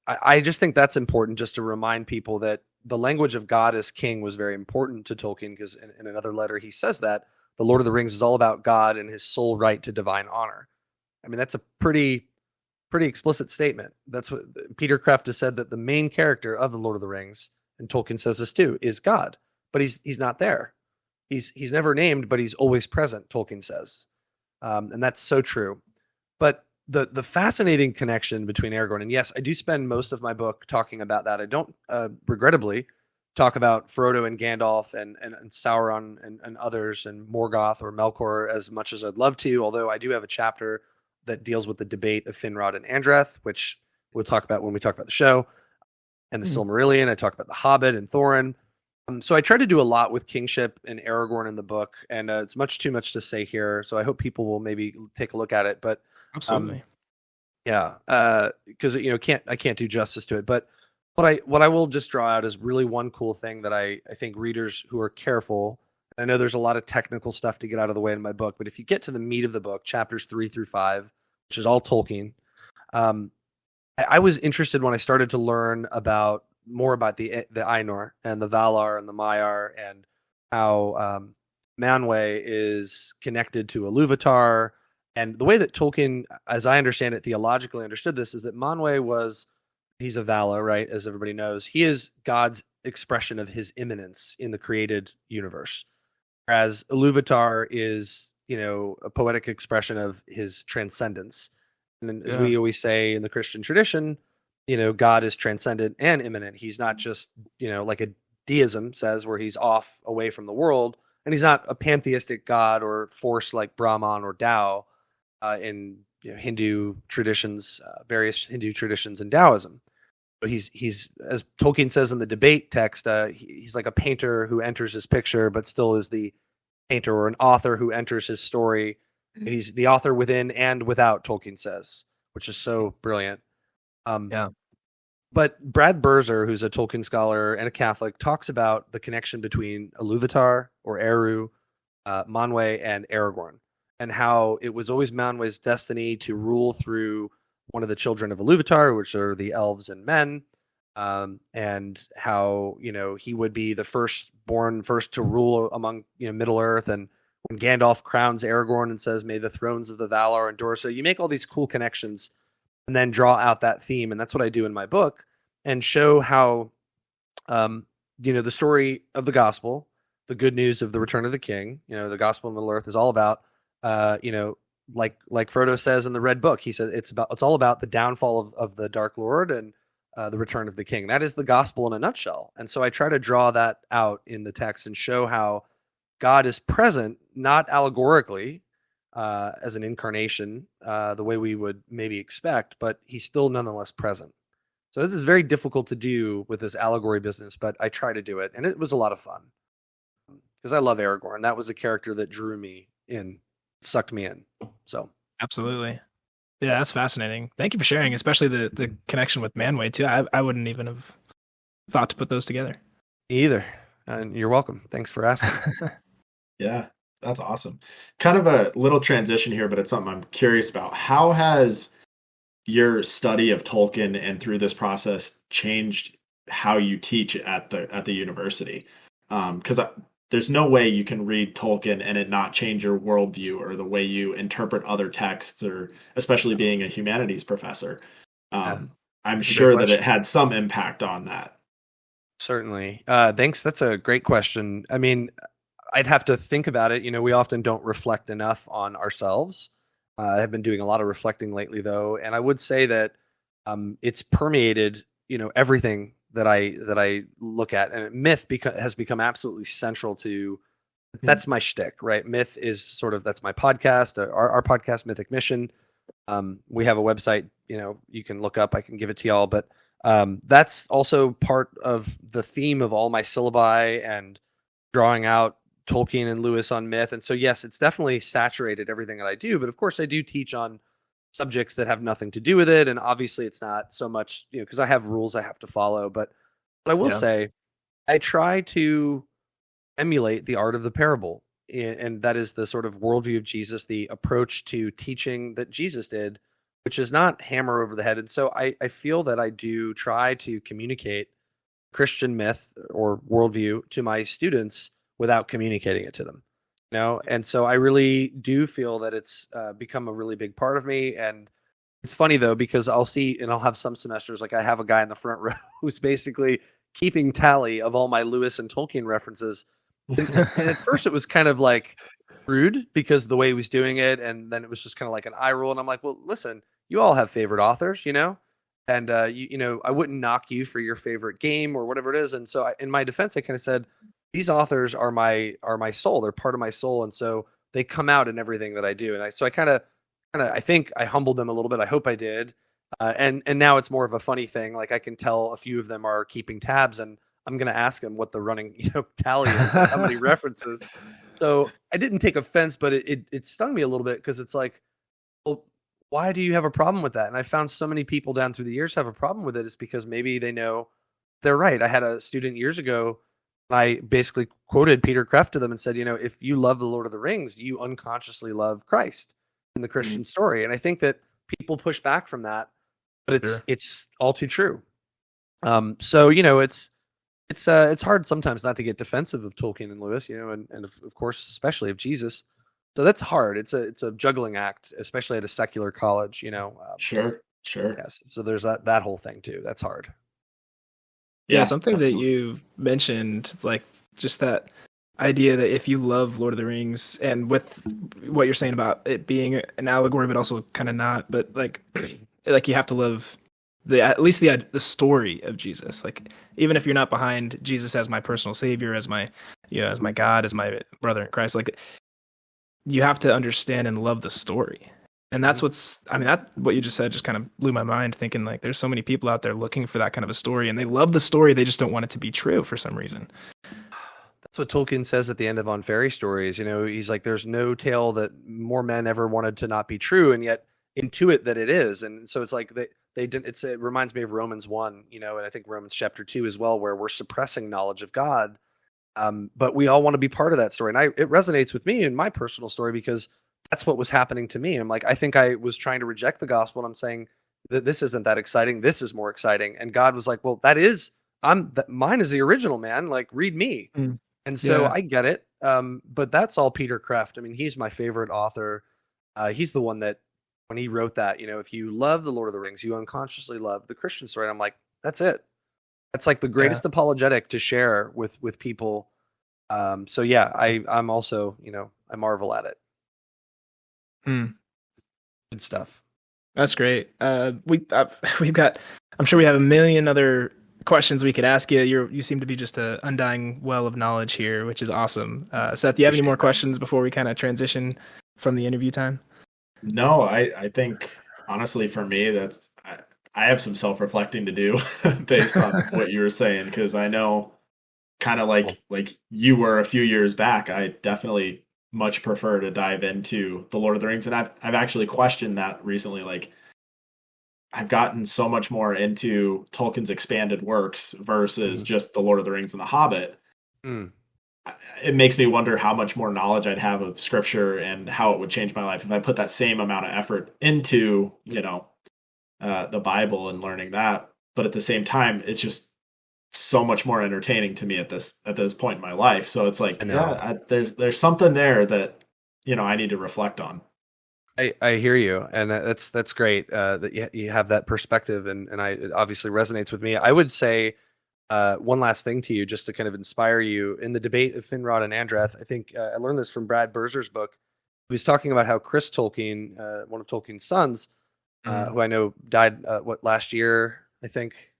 I just think that's important, just to remind people that the language of God as king was very important to Tolkien, because in another letter he says that the Lord of the Rings is all about God and his sole right to divine honor. I mean, that's a pretty explicit statement. That's what Peter Kraft has said, that the main character of the Lord of the Rings, and Tolkien says this too, is God, but he's not there. He's never named, but he's always present, Tolkien says, and that's so true. But the fascinating connection between Aragorn, and yes, I do spend most of my book talking about that. I don't regrettably talk about Frodo and Gandalf and Sauron and others and Morgoth or Melkor as much as I'd love to, although I do have a chapter that deals with the debate of Finrod and Andreth, which we'll talk about when we talk about the show, and the Silmarillion. I talk about the Hobbit and Thorin. So I try to do a lot with kingship and Aragorn in the book, and it's much too much to say here. So I hope people will maybe take a look at it. But absolutely, because I can't do justice to it. But what I will just draw out is really one cool thing that I think readers who are careful. I know there's a lot of technical stuff to get out of the way in my book, but if you get to the meat of the book, chapters 3 through 5, which is all Tolkien, I was interested when I started to learn more about the Ainur and the Valar and the Maiar, and how Manwë is connected to Ilúvatar. And the way that Tolkien, as I understand it, theologically understood this, is that Manwë he's a Valar, right? As everybody knows, he is God's expression of his immanence in the created universe, whereas Ilúvatar is, a poetic expression of his transcendence. And as we always say in the Christian tradition, God is transcendent and immanent. He's not just, like a deism says, where he's off away from the world, and he's not a pantheistic God or force like Brahman or Tao in Hindu traditions, various Hindu traditions and Taoism. But he's as Tolkien says in the debate text, he's like a painter who enters his picture, but still is the painter, or an author who enters his story. And he's the author within and without, Tolkien says, which is so brilliant. But Brad Berzer, who's a Tolkien scholar and a Catholic, talks about the connection between Ilúvatar or Eru, Manwë, and Aragorn, and how it was always Manwë's destiny to rule through one of the children of Ilúvatar, which are the elves and men, and how he would be the first to rule among Middle Earth. And when Gandalf crowns Aragorn and says, "May the thrones of the Valar endure," so you make all these cool connections, and then draw out that theme, and that's what I do in my book, and show how the story of the gospel, the good news of the return of the king, the gospel in Middle Earth is all about like Frodo says in the Red Book, he says it's all about the downfall of the Dark Lord and the return of the king. That is the gospel in a nutshell. And so I try to draw that out in the text and show how God is present, not allegorically as an incarnation, the way we would maybe expect, but he's still nonetheless present. So this is very difficult to do with this allegory business, but I try to do it, and it was a lot of fun because I love Aragorn. That was a character that drew me in, sucked me in. So absolutely. Yeah, that's fascinating. Thank you for sharing, especially the connection with Manway too. I wouldn't even have thought to put those together. Either. And you're welcome. Thanks for asking. Yeah, that's awesome. Kind of a little transition here, but it's something I'm curious about. How has your study of Tolkien and through this process changed how you teach at the university? Because there's no way you can read Tolkien and it not change your worldview or the way you interpret other texts, or especially being a humanities professor. I'm sure that it had some impact on that. Certainly. Thanks. That's a great question. I mean, I'd have to think about it. We often don't reflect enough on ourselves. I have been doing a lot of reflecting lately, though, and I would say that it's permeated, everything that I look at, and myth has become absolutely central to. That's my shtick, right? Myth is that's my podcast, our podcast, Mythic Mission. We have a website, you can look up. I can give it to y'all, but that's also part of the theme of all my syllabi and drawing out Tolkien and Lewis on myth. And so, yes, it's definitely saturated everything that I do. But of course, I do teach on subjects that have nothing to do with it. And obviously, it's not so much, because I have rules I have to follow. But I will say, I try to emulate the art of the parable. And that is the sort of worldview of Jesus, the approach to teaching that Jesus did, which is not hammer over the head. And so I feel that I do try to communicate Christian myth or worldview to my students without communicating it to them, and so I really do feel that it's become a really big part of me. And it's funny though, because I'll have some semesters, like I have a guy in the front row who's basically keeping tally of all my Lewis and Tolkien references, and at first it was kind of like rude because of the way he was doing it, and then it was just kind of like an eye roll, and I'm like, well, listen, you all have favorite authors, and I wouldn't knock you for your favorite game or whatever it is. And so in my defense, I kind of said, these authors are my soul. They're part of my soul. And so they come out in everything that I do. And I think I humbled them a little bit. I hope I did. And now it's more of a funny thing. Like I can tell a few of them are keeping tabs, and I'm going to ask them what the running, tally is, how many references. So I didn't take offense, but it stung me a little bit, because it's like, well, why do you have a problem with that? And I found so many people down through the years have a problem with it. It's because maybe they know they're right. I had a student years ago, I basically quoted Peter Kreeft to them and said, if you love the Lord of the Rings, you unconsciously love Christ in the Christian story. And I think that people push back from that, but it's all too true. So it's hard sometimes not to get defensive of Tolkien and Lewis, and of course, especially of Jesus. So that's hard. It's a juggling act, especially at a secular college, Sure. Yes. So there's that whole thing too. That's hard. Yeah, something that you mentioned, like just that idea that if you love Lord of the Rings, and with what you're saying about it being an allegory, but also kind of not, but like you have to love at least the story of Jesus. Like even if you're not behind Jesus as my personal savior, as my as my God, as my brother in Christ, like you have to understand and love the story. And that's what you just said just kind of blew my mind, thinking like there's so many people out there looking for that kind of a story, and they love the story. They just don't want it to be true for some reason. That's what Tolkien says at the end of On Fairy Stories. He's like, there's no tale that more men ever wanted to not be true, and yet intuit that it is. And so it's like they didn't. It reminds me of Romans 1, and I think Romans chapter 2 as well, where we're suppressing knowledge of God. But we all want to be part of that story. And it resonates with me in my personal story, because that's what was happening to me. I'm like, I think I was trying to reject the gospel, and I'm saying that this isn't that exciting. This is more exciting. And God was like, well, mine is the original, man. Like, read me. And so I get it. But that's all Peter Kreeft. I mean, he's my favorite author. He's the one that when he wrote that, if you love the Lord of the Rings, you unconsciously love the Christian story. And I'm like, that's it. That's like the greatest apologetic to share with people. So yeah, I'm also, I marvel at it. Good stuff. That's great. We've got, I'm sure we have a million other questions we could ask you. You seem to be just an undying well of knowledge here, which is awesome. Seth, do you have any more questions before we kind of transition from the interview time? No, I think honestly for me, I have some self-reflecting to do based on what you were saying, because I know kind of like you were a few years back, I definitely much prefer to dive into the Lord of the Rings, and I've actually questioned that recently. Like, I've gotten so much more into Tolkien's expanded works versus just the Lord of the Rings and the Hobbit. Mm. It makes me wonder how much more knowledge I'd have of scripture and how it would change my life if I put that same amount of effort into, the Bible and learning that. But at the same time, it's just so much more entertaining to me at this point in my life. So it's like, there's something there that, I need to reflect on. I hear you, and that's great that you have that perspective, and it obviously resonates with me. I would say one last thing to you, just to kind of inspire you in the debate of Finrod and Andreth. I think I learned this from Brad Berzer's book. He was talking about how Chris Tolkien, one of Tolkien's sons, who I know died last year, I think.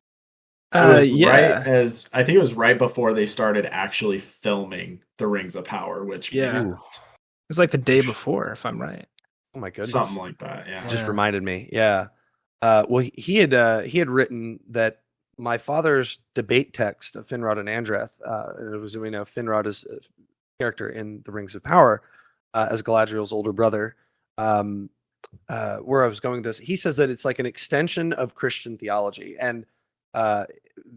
I think it was right before they started actually filming The Rings of Power, which makes sense. It was like the day before, if I'm right. Oh my goodness, something like that. Yeah, just reminded me. Yeah, well, he had written that my father's debate text of Finrod and Andreth. It was, Finrod is a character in The Rings of Power as Galadriel's older brother. Where I was going with this, he says that it's like an extension of Christian theology, and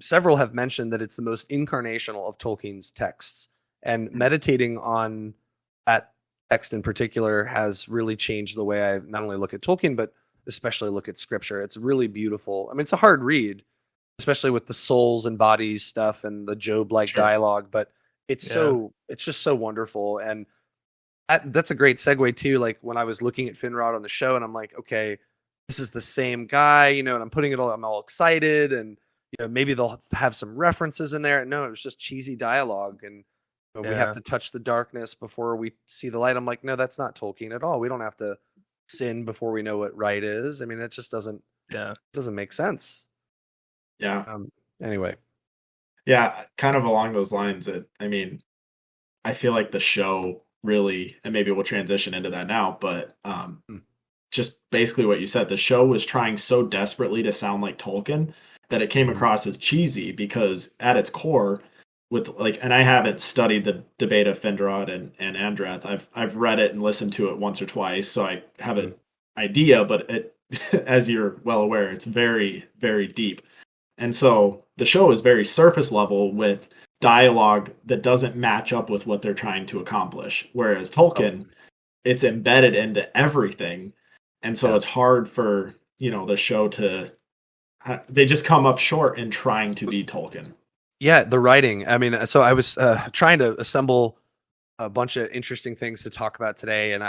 several have mentioned that it's the most incarnational of Tolkien's texts, and meditating on that text in particular has really changed the way I not only look at Tolkien, but especially look at scripture. It's really beautiful. I mean, it's a hard read, especially with the souls and bodies stuff and the Job-like dialogue, but it's just so wonderful. And that's a great segue too. Like, when I was looking at Finrod on the show, and I'm like, okay, this is the same guy, and I'm putting it all, I'm all excited, and maybe they'll have some references in there. No, it was just cheesy dialogue, and we have to touch the darkness before we see the light. I'm like, no, that's not Tolkien at all. We don't have to sin before we know what right is. I mean, that just doesn't make sense. Yeah. Anyway. Yeah, kind of along those lines. I feel like the show really, and maybe we'll transition into that now, but just basically what you said, the show was trying so desperately to sound like Tolkien that it came across as cheesy, because at its core, and I haven't studied the debate of Finrod and Andreth. I've read it and listened to it once or twice, so I have an idea, but it, as you're well aware, it's very, very deep. And so the show is very surface level with dialogue that doesn't match up with what they're trying to accomplish. Whereas Tolkien, it's embedded into everything. And so it's hard for, the show they just come up short in trying to be Tolkien. Yeah, the writing. I mean, so I was trying to assemble a bunch of interesting things to talk about today, and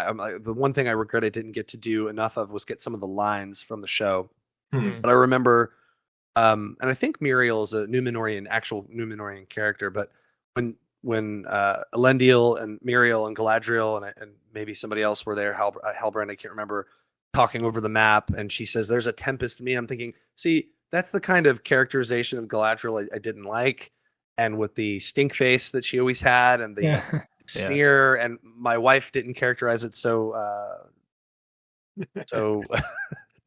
the one thing I regret I didn't get to do enough of was get some of the lines from the show. But I remember, and I think Muriel is a actual Numenorian character, but when Elendil and Muriel and Galadriel and maybe somebody else were there, Halbrand, I can't remember, talking over the map, and she says, "There's a tempest in me." I'm thinking, see, that's the kind of characterization of Galadriel I didn't like, and with the stink face that she always had, and the sneer, and my wife didn't characterize it so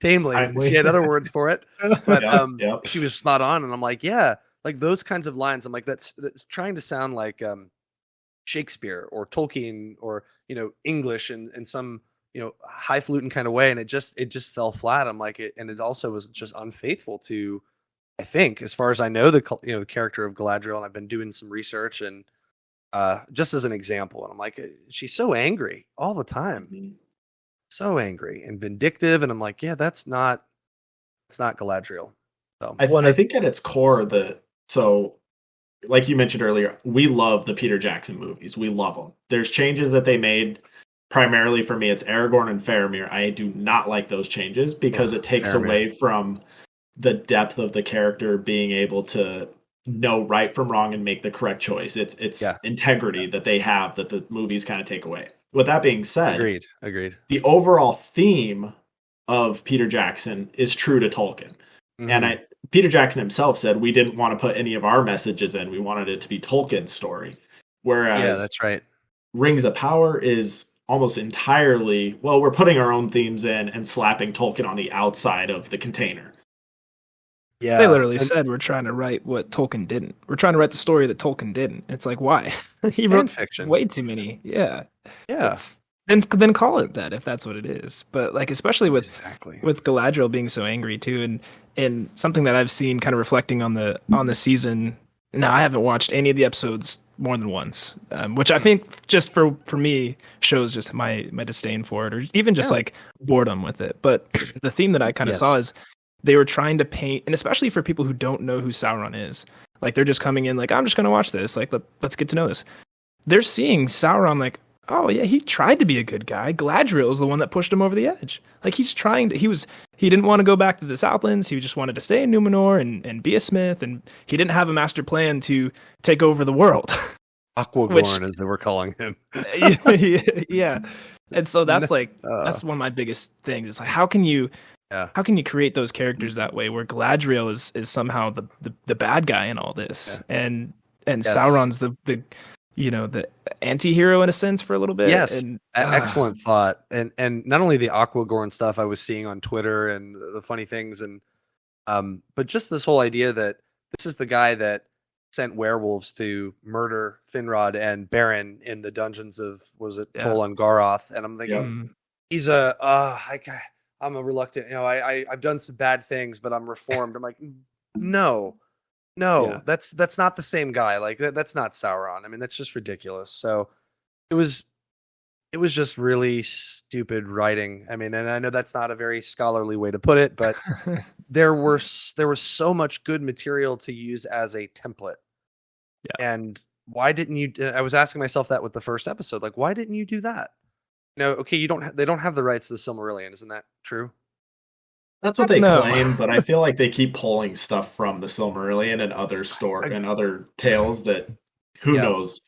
tamely. She had other words for it, but she was spot on, and I'm like, yeah, like those kinds of lines. I'm like, that's trying to sound like Shakespeare or Tolkien or English in some highfalutin kind of way, and it just fell flat. I'm like, and it also was just unfaithful to, I think, as far as I know, the character of Galadriel, and I've been doing some research, and just as an example, and I'm like, she's so angry all the time, so angry and vindictive, and I'm like, yeah, that's not Galadriel. So I think at its core, so like you mentioned earlier, we love the Peter Jackson movies. We love them. There's changes that they made. Primarily for me, it's Aragorn and Faramir. I do not like those changes because it takes away from the depth of the character being able to know right from wrong and make the correct choice. It's integrity that they have that the movies kind of take away. With that being said, agreed. The overall theme of Peter Jackson is true to Tolkien. And Peter Jackson himself said we didn't want to put any of our messages in. We wanted it to be Tolkien's story. Whereas that's right. Rings of Power is almost entirely, we're putting our own themes in and slapping Tolkien on the outside of the container. Yeah, They literally said we're trying to write what Tolkien didn't. We're trying to write the story that Tolkien didn't. It's like, why? He wrote fiction. way too many. Yeah. Yeah. Then call it that if that's what it is. But like especially with Galadriel being so angry too, and something that I've seen kind of reflecting on the season. Now I haven't watched any of the episodes more than once, which I think just for me shows just my disdain for it, or even just like boredom with it. But the theme that I kind of saw is they were trying to paint, and especially for people who don't know who Sauron is, like they're just coming in like, I'm just going to watch this, like let's get to know this. They're seeing Sauron like, oh yeah, he tried to be a good guy. Galadriel is the one that pushed him over the edge. Like he didn't want to go back to the Southlands. He just wanted to stay in Numenor and be a smith, and he didn't have a master plan to take over the world. Aquagorn, as they were calling him. Yeah. And so that's that's one of my biggest things. It's like, how can you create those characters that way, where Galadriel is somehow the bad guy in all this, and Sauron's the the anti-hero in a sense for a little bit. Yes, excellent thought. And not only the Aquagorn stuff I was seeing on Twitter and the funny things, and but just this whole idea that this is the guy that sent werewolves to murder Finrod and Beren in the dungeons of Tol Angaroth, and I'm thinking he's I'm a reluctant, I've done some bad things, but I'm reformed. I'm like, no, that's not the same guy. Like that's not Sauron. I mean, that's just ridiculous. So it was just really stupid writing. I mean, and I know that's not a very scholarly way to put it, but there was so much good material to use as a template. Yeah. And why didn't you? I was asking myself that with the first episode. Like, why didn't you do that? Okay, they don't have the rights to the Silmarillion. Isn't that true? That's what they claim, but I feel like they keep pulling stuff from the Silmarillion and other tales that who knows.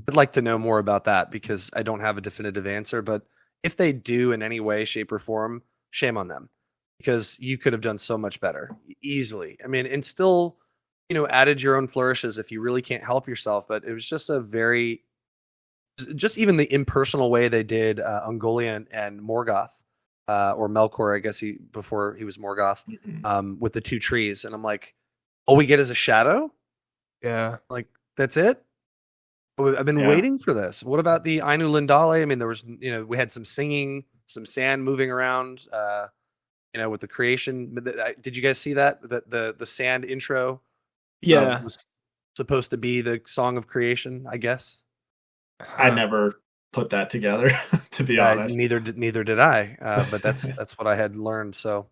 I'd like to know more about that because I don't have a definitive answer. But if they do in any way, shape, or form, shame on them, because you could have done so much better easily. I mean, and still, added your own flourishes if you really can't help yourself. But it was just just even the impersonal way they did Ungoliant and Morgoth. Or Melkor, I guess before he was Morgoth, with the two trees. And I'm like, all we get is a shadow? Yeah. Like, that's it? I've been waiting for this. What about the Ainu Lindale? I mean, there was, we had some singing, some sand moving around, with the creation. Did you guys see that? The sand intro? Yeah. Was supposed to be the song of creation, I guess. I never put that together, to be honest. Neither did I, but that's what I had learned. So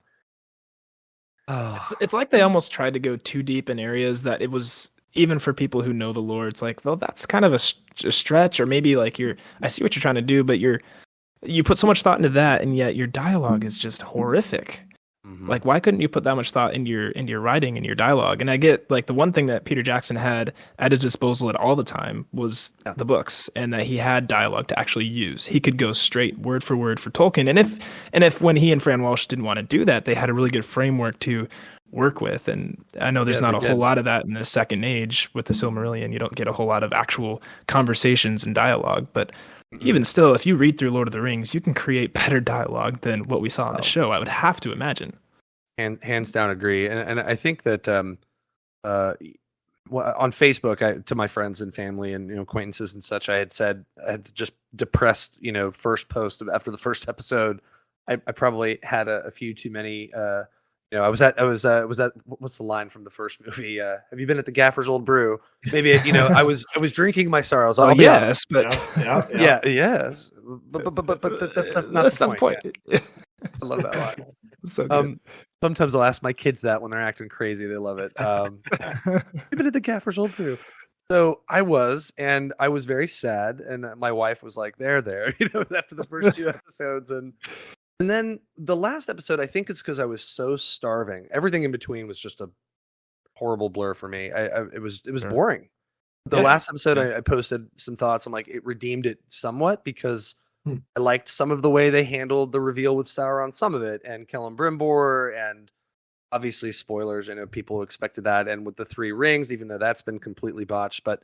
it's like they almost tried to go too deep in areas that it was, even for people who know the lore, it's like, well, that's kind of a stretch, or maybe like I see what you're trying to do, but you put so much thought into that, and yet your dialogue is just horrific. Mm-hmm. Like, why couldn't you put that much thought into your writing and your dialogue? And I get, like, the one thing that Peter Jackson had at his disposal at all the time was the books, and that he had dialogue to actually use. He could go straight word for word for Tolkien. And if when he and Fran Walsh didn't want to do that, they had a really good framework to work with. And I know there's not a whole lot of that in the Second Age with the Silmarillion. You don't get a whole lot of actual conversations and dialogue, but even still, if you read through Lord of the Rings, you can create better dialogue than what we saw on the show. I would have to imagine. Hands down, agree. And I think that on Facebook, to my friends and family and acquaintances and such, I had said I had just depressed first post after the first episode. I probably had a few too many. I was at what's the line from the first movie? Have you been at the Gaffer's Old Brew? Maybe I was drinking my sorrows. Yes, but yes, but that's not the point. I love that line. So good. Sometimes I'll ask my kids that when they're acting crazy. They love it. You've been at the Gaffer's Old Brew. So I was very sad, and my wife was like, "There," after the first two episodes, and then the last episode, I think it's because I was so starving. Everything in between was just a horrible blur for me. It was boring. The last episode, I posted some thoughts. I'm like, it redeemed it somewhat because I liked some of the way they handled the reveal with Sauron, some of it, and Celebrimbor, and obviously spoilers. I know people expected that, and with the Three Rings, even though that's been completely botched. But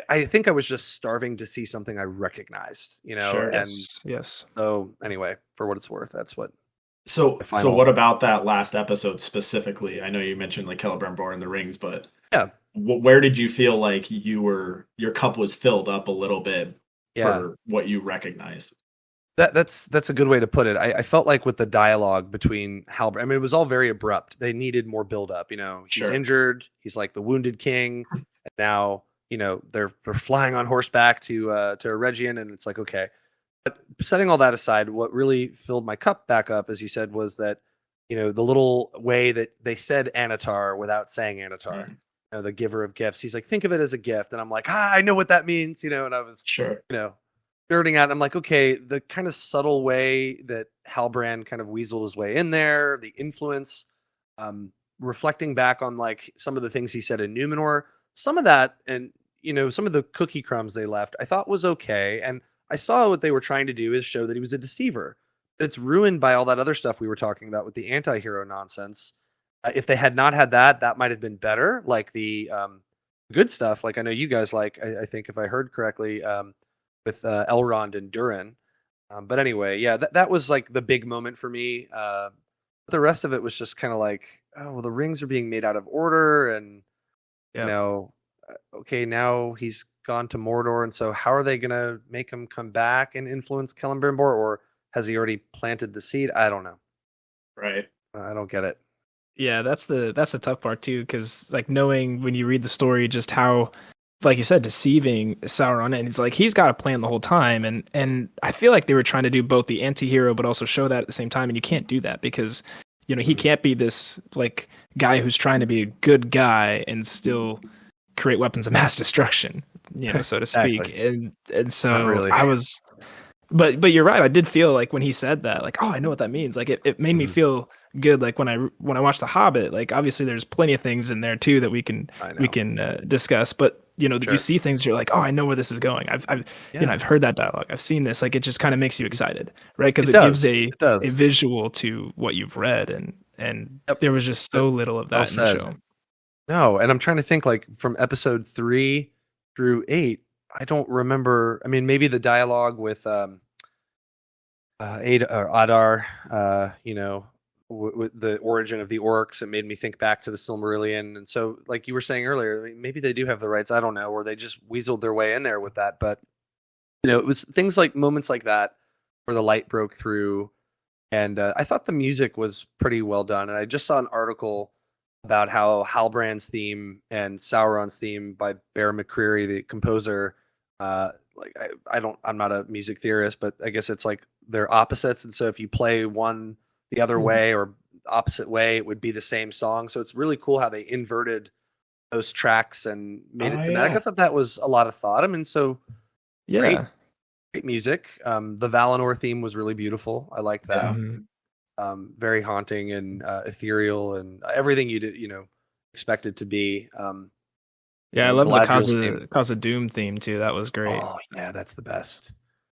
I think I was just starving to see something I recognized, Sure. And yes. so anyway, for what it's worth, that's what So what about that last episode specifically? I know you mentioned like Celebrimbor and the rings, but yeah, where did you feel like your cup was filled up a little bit for what you recognized? That's a good way to put it. I felt like with the dialogue between Halbrand, I mean, it was all very abrupt. They needed more build up. You know, he's injured. He's like the wounded king, and now they're flying on horseback to Eregion, and it's like, okay. But setting all that aside, what really filled my cup back up, as you said, was that the little way that they said Anatar without saying Anatar. The giver of gifts. He's like, think of it as a gift, and I'm like, I know what that means. And I was nerding out. I'm like, okay, the kind of subtle way that Halbrand kind of weaseled his way in there, the influence, reflecting back on like some of the things he said in Numenor, some of that, and some of the cookie crumbs they left, I thought was okay. And I saw what they were trying to do is show that he was a deceiver. It's ruined by all that other stuff we were talking about with the anti-hero nonsense. If they had not had that, that might have been better. Like the good stuff, like I know you guys like, I think if I heard correctly, with Elrond and Durin. But anyway, yeah, that was like the big moment for me. The rest of it was just kind of like, oh, well, the rings are being made out of order, and okay, now he's gone to Mordor, and so how are they gonna make him come back and influence Celebrimbor, or has he already planted the seed? I don't know. Right. I don't get it. Yeah, that's the tough part too, because like knowing when you read the story just how, like you said, deceiving Sauron, and it's like he's got a plan the whole time, and I feel like they were trying to do both the anti-hero but also show that at the same time, and you can't do that because he can't be this like guy who's trying to be a good guy and still create weapons of mass destruction, so to speak. Exactly. And so really. I was, but you're right. I did feel like when he said that, like, oh, I know what that means. Like it made me feel good. Like when I watched The Hobbit, like obviously there's plenty of things in there too that we can discuss, but you see things, you're like, oh, I know where this is going. I've heard that dialogue. I've seen this. Like it just kind of makes you excited, right? Because it gives a visual to what you've read, and there was just so little of that in the show. No, and I'm trying to think like from episode 3 through 8, I don't remember. I mean, maybe the dialogue with Adar, with the origin of the orcs, it made me think back to the Silmarillion. And so, like you were saying earlier, maybe they do have the rights. I don't know, or they just weaseled their way in there with that. But it was things like moments like that where the light broke through, and I thought the music was pretty well done. And I just saw an article about how Halbrand's theme and Sauron's theme by Bear McCreary, the composer, I'm not a music theorist, but I guess it's like they're opposites, and so if you play one the other way or opposite way, it would be the same song. So it's really cool how they inverted those tracks and made it thematic. I thought that was a lot of thought. I mean, so great music. The Valinor theme was really beautiful. I liked that. Very haunting and ethereal and everything you did, expected to be. I love the Cause of Doom theme too. That was great. Oh yeah, that's the best.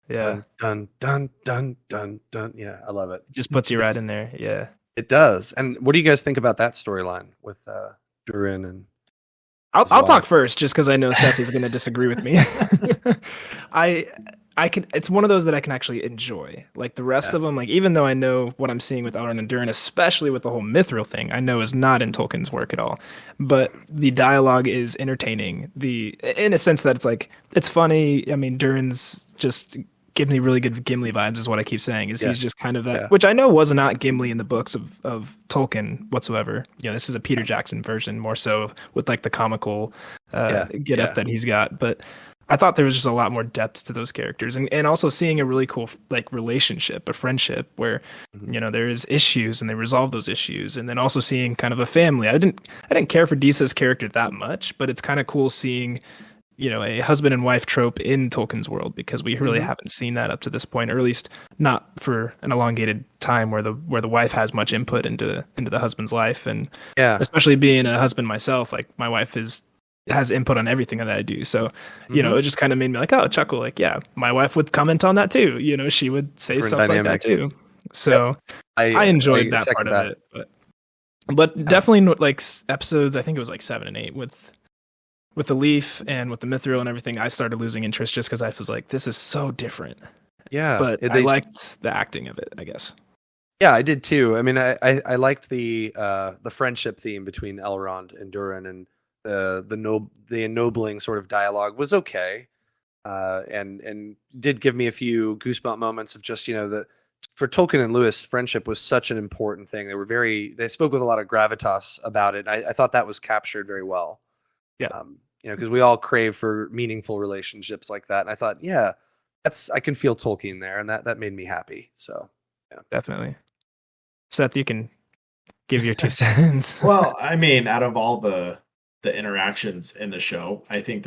Yeah. Dun dun dun dun dun. Yeah, I love it. Just puts you right in there. Yeah. It does. And what do you guys think about that storyline with Durin and I'll talk first just because I know Seth is going to disagree with me. I can. It's one of those that I can actually enjoy. Like the rest of them, like even though I know what I'm seeing with Elrond and Durin, especially with the whole Mithril thing, I know is not in Tolkien's work at all. But the dialogue is entertaining. In a sense that it's like it's funny. I mean, Durin's just gives me really good Gimli vibes. Is what I keep saying. He's just kind of that, which I know was not Gimli in the books of Tolkien whatsoever. This is a Peter Jackson version more so with like the comical get up that he's got, but. I thought there was just a lot more depth to those characters, and also seeing a really cool like relationship, a friendship where there is issues and they resolve those issues, and then also seeing kind of a family. I didn't care for Disa's character that much, but it's kind of cool seeing a husband and wife trope in Tolkien's world because we really haven't seen that up to this point, or at least not for an elongated time where the wife has much input into the husband's life, and especially being a husband myself, like my wife has input on everything that I do. So, it just kind of made me like, oh, chuckle. Like, yeah, my wife would comment on that too. She would say stuff like that too. So I enjoyed that part of it, but definitely like episodes, I think it was like 7 and 8 with the Leaf and with the Mithril and everything, I started losing interest just because I was like, this is so different. Yeah. But I liked the acting of it, I guess. Yeah, I did too. I mean, I liked the friendship theme between Elrond and Durin, and the ennobling sort of dialogue was okay, and did give me a few goosebump moments of just the for Tolkien and Lewis, friendship was such an important thing. They spoke with a lot of gravitas about it. I thought that was captured very well. Yeah. Because we all crave for meaningful relationships like that. And I thought, yeah, I can feel Tolkien there, and that made me happy. So yeah. Definitely. Seth, you can give your 2 cents. Well, I mean, out of all the interactions in the show, I think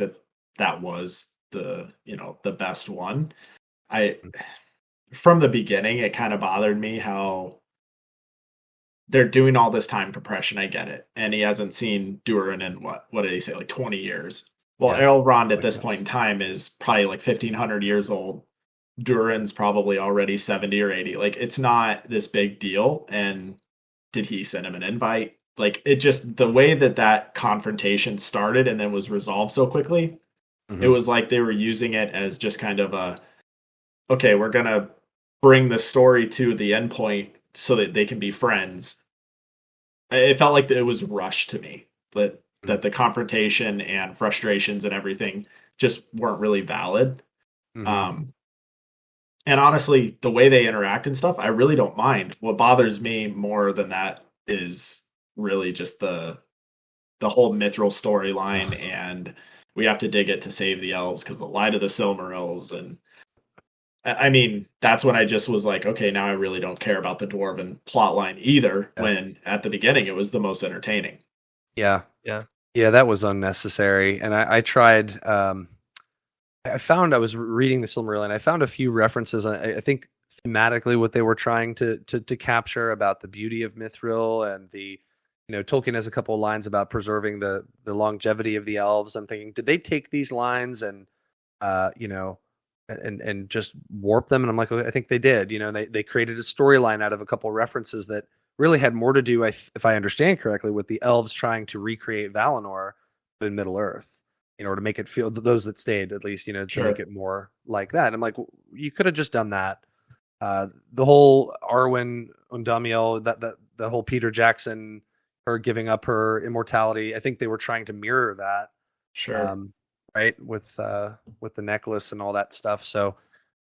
that was the best one. From the beginning, it kind of bothered me how they're doing all this time compression. I get it. And he hasn't seen Durin in what did he say, like 20 years? Well, Yeah. Elrond at this point in time is probably like 1,500 years old. Durin's probably already 70 or 80. Like, it's not this big deal. And did he send him an invite? Like, it just, the way that confrontation started and then was resolved so quickly, it was like they were using it as just kind of okay, we're going to bring the story to the end point so that they can be friends. It felt like it was rushed to me, but that the confrontation and frustrations and everything just weren't really valid. And honestly, the way they interact and stuff, I really don't mind. What bothers me more than that is really just the whole mithril storyline, and we have to dig it to save the elves because the light of the Silmarils. And I mean, that's when I just was like, okay, now I really don't care about the dwarven plotline either. Yeah. When at the beginning it was the most entertaining. Yeah, that was unnecessary. And I tried. I found I was reading the Silmarillion. I found a few references. I think thematically what they were trying to capture about the beauty of Mithril, and Tolkien has a couple of lines about preserving the longevity of the elves. I'm thinking, did they take these lines and and just warp them? And I'm like, I think they did. They created a storyline out of a couple of references that really had more to do, if I understand correctly, with the elves trying to recreate Valinor in Middle Earth, in order to make it feel, those that stayed at least, to make it more like that. And I'm like, you could have just done that. The whole Arwen Undamiel, that the whole Peter Jackson, her giving up her immortality, I think they were trying to mirror that. Sure. Right, with the necklace and all that stuff. So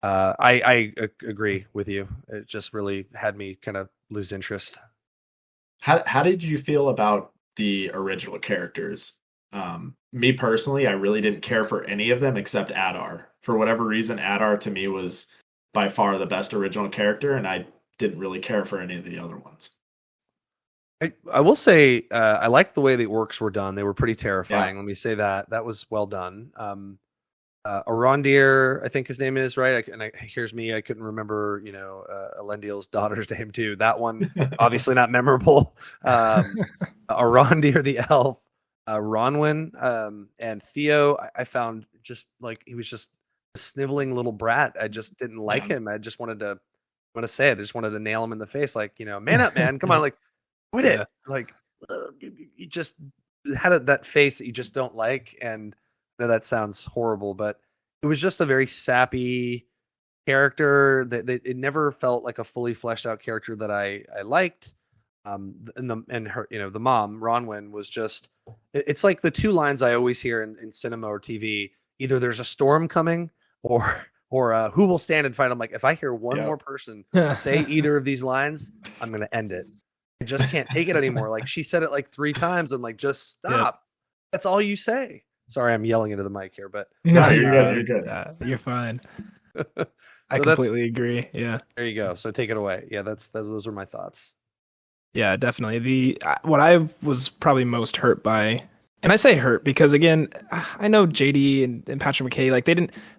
I agree with you. It just really had me kind of lose interest. How did you feel about the original characters? Me personally, I really didn't care for any of them except Adar. For whatever reason, Adar to me was by far the best original character, and I didn't really care for any of the other ones. I will say I liked the way the orcs were done. They were pretty terrifying. Yeah. Let me say that was well done. Arondir, I think his name is, right. Here's me. I couldn't remember, Elendil's daughter's name too. That one, obviously not memorable. Arondir the elf, Ronwyn, and Theo. I found just like he was just a sniveling little brat. I just didn't like him. I just wanted to say it. I just wanted to nail him in the face, like, man up, man. Come on, like. Quit it! Like, you just had that face that you just don't like, and I know that sounds horrible, but it was just a very sappy character that it never felt like a fully fleshed out character that I liked. And her, the mom Ronwyn was just. It's like the two lines I always hear in cinema or TV: either there's a storm coming, or who will stand and fight. I'm like, if I hear one more person say either of these lines, I'm gonna end it. I just can't take it anymore. Like, she said it like 3 times. I'm like, just stop. Yep. That's all you say. Sorry, I'm yelling into the mic here, but no, you're good. You're good. You're fine. I completely agree. Yeah. There you go. So take it away. Yeah, those are my thoughts. Yeah, definitely. What I was probably most hurt by, and I say hurt because, again, I know JD and Patrick McKay, like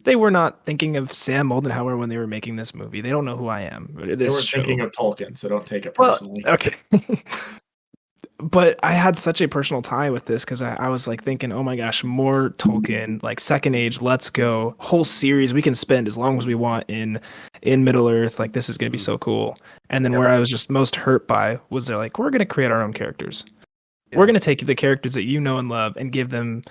they were not thinking of Sam Moldenhauer when they were making this movie. They don't know who I am. They were thinking of Tolkien, so don't take it personally. Well, okay. But I had such a personal tie with this because I was like thinking, oh my gosh, more Tolkien, like Second Age, let's go. Whole series we can spend as long as we want in Middle Earth. Like, this is going to be so cool. And then where I was just most hurt by was they're like, we're going to create our own characters. Yeah. We're going to take the characters that you know and love and give them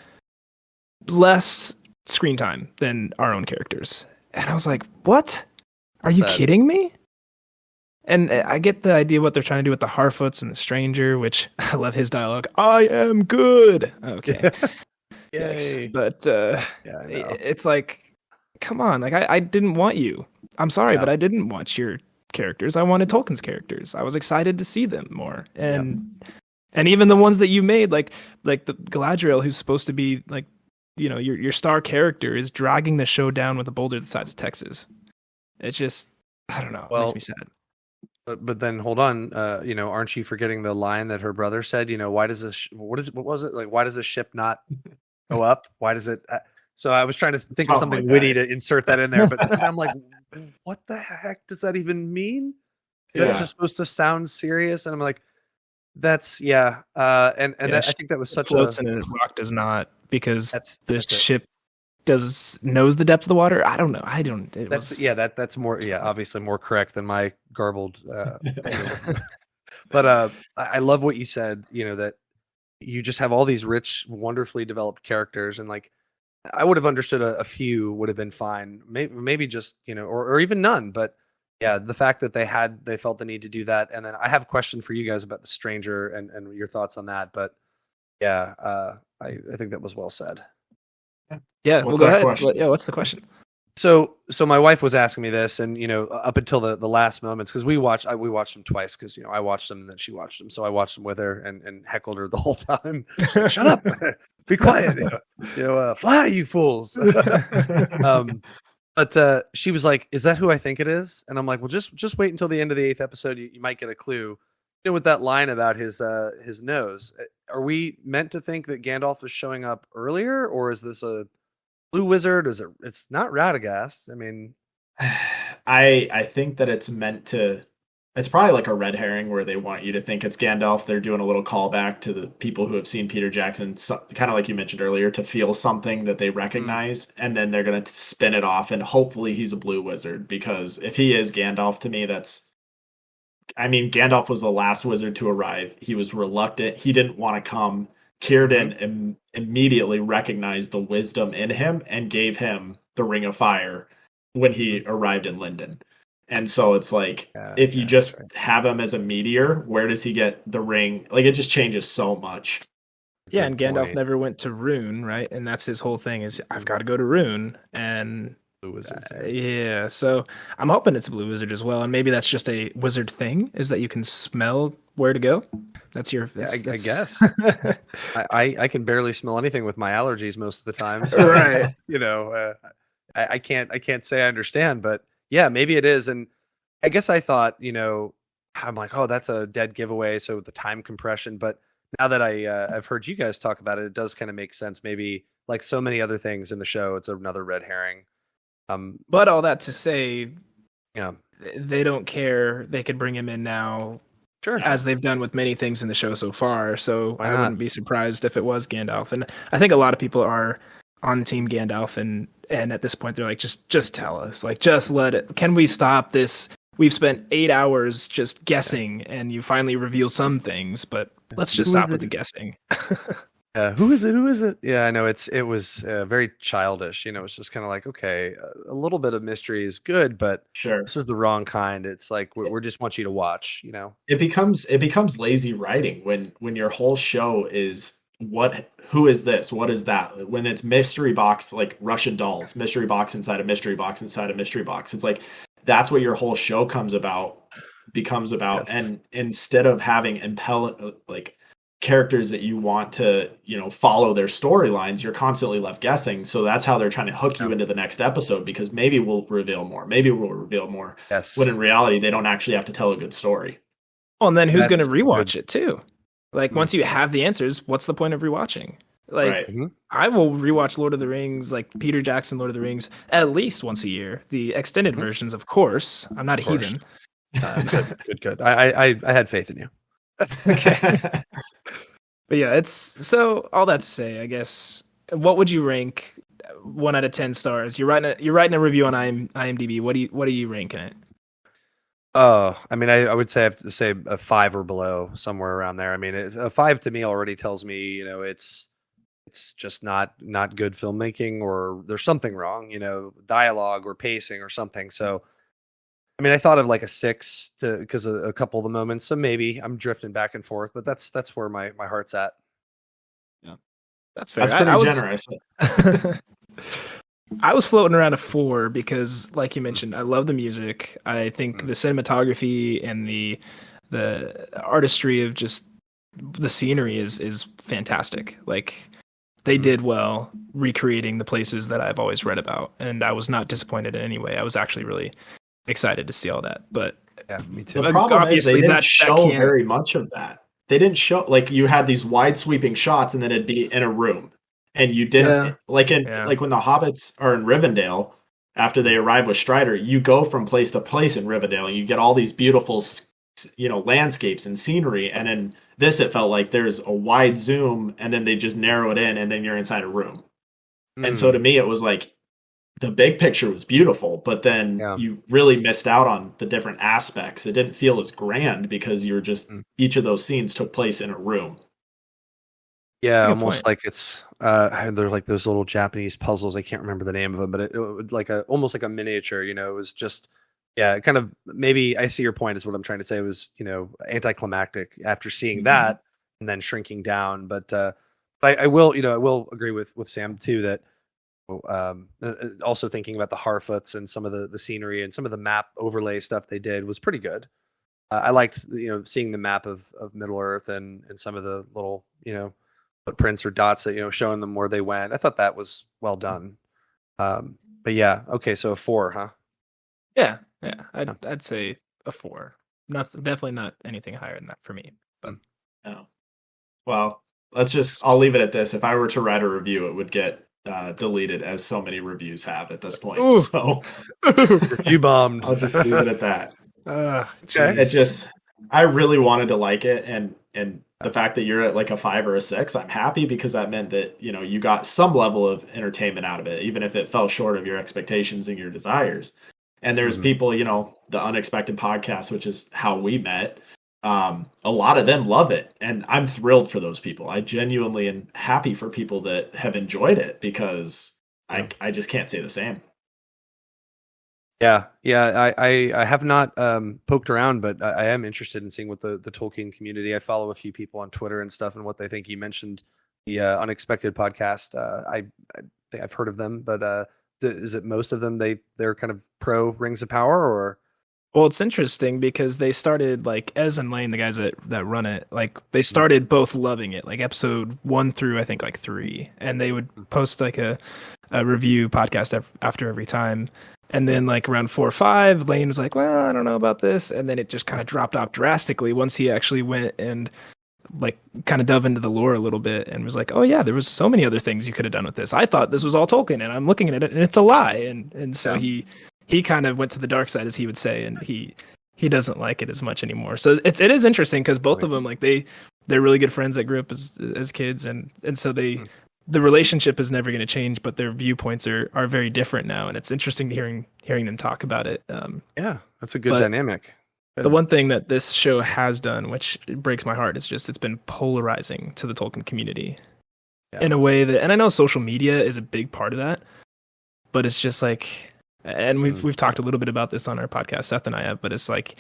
less screen time than our own characters. And I was like, what? Are you kidding me? And I get the idea what they're trying to do with the Harfoots and the Stranger, which I love his dialogue. I am good. Okay. Yay. But Yeah, I know. it's like, come on. Like, I didn't want you. I'm sorry, but I didn't want your characters. I wanted Tolkien's characters. I was excited to see them more. And even the ones that you made, like the Galadriel, who's supposed to be like, you know, your star character, is dragging the show down with a boulder the size of Texas. It's just, I don't know. It makes me sad. But then hold on, you know, aren't you forgetting the line that her brother said? You know, why does this? What was it like? Why does the ship not go up? Why does it? So I was trying to think of something witty to insert that in there, but I'm like, what the heck does that even mean? Is that just supposed to sound serious? And I'm like, that's and I think that was such floats a and a rock does not, because the that's ship knows the depth of the water. I don't know. That's more obviously more correct than my garbled. But I love what you said. You know, that you just have all these rich, wonderfully developed characters, and like I would have understood a few would have been fine. Maybe just, you know, or even none. But yeah, the fact that they felt the need to do that. And then I have a question for you guys about the Stranger and your thoughts on that. But yeah, I think that was well said. Yeah, what's go that ahead. question? What's the question? So my wife was asking me this, and you know, up until the last moments, because we watched them twice, because you know I watched them and then she watched them, so I watched them with her and heckled her the whole time. Like, shut up, be quiet, fly, you fools. But she was like, "Is that who I think it is?" And I'm like, "Well, just wait until the end of the 8th episode. You might get a clue." You know, with that line about his nose, are we meant to think that Gandalf is showing up earlier, or is this a blue wizard? It's not Radagast? I mean, I think that it's meant to. It's probably like a red herring where they want you to think it's Gandalf. They're doing a little callback to the people who have seen Peter Jackson, kind of like you mentioned earlier, to feel something that they recognize, and then they're going to spin it off, and hopefully he's a blue wizard, because if he is Gandalf, to me, Gandalf was the last wizard to arrive. He was reluctant. He didn't want to come. Círdan immediately recognized the wisdom in him and gave him the Ring of Fire when he arrived in Lindon. And so it's like, if you just have him as a meteor, where does he get the ring? Like, it just changes so much. Yeah, and Gandalf never went to Rune, right? And that's his whole thing, is I've got to go to Rune. And blue wizard. So I'm hoping it's a blue wizard as well. And maybe that's just a wizard thing, is that you can smell where to go. That's I guess. I can barely smell anything with my allergies most of the time. So, right. You know, I can't say I understand, but yeah, maybe it is. And I guess I thought, you know, I'm like, oh, that's a dead giveaway. So the time compression. But now that I've heard you guys talk about it, it does kind of make sense. Maybe like so many other things in the show, it's another red herring. But all that to say, yeah, they don't care. They could bring him in now, sure, as they've done with many things in the show so far. So I wouldn't be surprised if it was Gandalf. And I think a lot of people are on Team Gandalf, and at this point they're like, just tell us, like, just let it. Can we stop this? We've spent 8 hours just guessing, and you finally reveal some things, but let's just stop with the guessing. Who is it? Yeah, I know it was very childish. You know, it's just kind of like, okay, a little bit of mystery is good, but this is the wrong kind. It's like we just want you to watch. You know, it becomes lazy writing when your whole show is who is this? What is that? When it's mystery box, like Russian dolls, mystery box inside a mystery box inside a mystery box. It's like that's what your whole show becomes about. Yes. And instead of having characters that you want to, you know, follow their storylines, you're constantly left guessing. So that's how they're trying to hook you into the next episode, because maybe we'll reveal more. Yes. When in reality, they don't actually have to tell a good story. Well, and then who's going to rewatch it too? Like, once you have the answers, what's the point of rewatching? Like, I will rewatch Lord of the Rings, like Peter Jackson, Lord of the Rings, at least once a year. The extended versions, of course. I'm not a heathen. Good. I had faith in you. Okay. But yeah, it's so all that to say, I guess, what would you rank 1 out of 10 stars? You're writing a review on IMDb. What are you ranking it? Oh, I mean, I would say I have to say a 5 or below, somewhere around there. I mean, a 5 to me already tells me, you know, it's just not good filmmaking, or there's something wrong, you know, dialogue or pacing or something. So I mean, I thought of like a 6 because of a couple of the moments, so maybe I'm drifting back and forth, but that's where my heart's at. Yeah, that's fair. That's pretty I generous. I was floating around a 4 because, like you mentioned, I love the music. I think the cinematography and the artistry of just the scenery is fantastic. Like, they did well recreating the places that I've always read about, and I was not disappointed in any way. I was actually really excited to see all that. But Yeah, me too. The problem is they didn't show can't- very much of that. They didn't show, like, you had these wide sweeping shots and then it'd be in a room. And you didn't like when the hobbits are in Rivendell after they arrive with Strider, you go from place to place in Rivendell and you get all these beautiful landscapes and scenery, and in this it felt like there's a wide zoom and then they just narrow it in and then you're inside a room. And so to me it was like the big picture was beautiful, but then you really missed out on the different aspects. It didn't feel as grand because you were just each of those scenes took place in a room. Yeah, almost like it's there's like those little Japanese puzzles. I can't remember the name of them, but it was like almost like a miniature. It was just kind of, maybe I see your point is what I'm trying to say. It was anticlimactic after seeing that and then shrinking down. But I will agree with Sam too that also thinking about the Harfoots and some of the scenery and some of the map overlay stuff they did was pretty good. I liked seeing the map of Middle Earth and some of the little footprints or dots that showing them where they went. I thought that was well done. But yeah, okay, so a 4, huh? Yeah, I'd say a 4. Definitely not anything higher than that for me. But well, I'll leave it at this. If I were to write a review, it would get deleted, as so many reviews have at this point. Ooh. So review bombed. I'll just leave it at that. Okay. I really wanted to like it, and the fact that you're at like a 5 or a 6, I'm happy, because that meant that you got some level of entertainment out of it, even if it fell short of your expectations and your desires. And there's people, the Unexpected Podcast, which is how we met. A lot of them love it, and I'm thrilled for those people. I genuinely am happy for people that have enjoyed it, because I just can't say the same. Yeah. I have not poked around, but I am interested in seeing what the Tolkien community. I follow a few people on Twitter and stuff, and what they think. You mentioned the Unexpected Podcast. I think I've heard of them, but is it most of them they're kind of pro Rings of Power, or? Well, it's interesting because they started, like, Ez and Lane, the guys that run it, like, they started both loving it, like episode 1 through I think like 3, and they would post like a review podcast after every time. And then like around 4 or 5, Lane was like, well, I don't know about this. And then it just kind of dropped off drastically once he actually went and like kind of dove into the lore a little bit and was like, oh yeah, there was so many other things you could have done with this. I thought this was all Tolkien, and I'm looking at it and it's a lie. And so he kind of went to the dark side, as he would say, and he doesn't like it as much anymore. So it is interesting because both of them, like, they're really good friends that grew up as kids, and so the relationship is never going to change, but their viewpoints are very different now, and it's interesting to hearing them talk about it. Yeah, that's a good dynamic. The one thing that this show has done, which breaks my heart, is just it's been polarizing to the Tolkien community in a way that, and I know social media is a big part of that, but it's just like, and we've talked a little bit about this on our podcast, Seth and I have, but it's like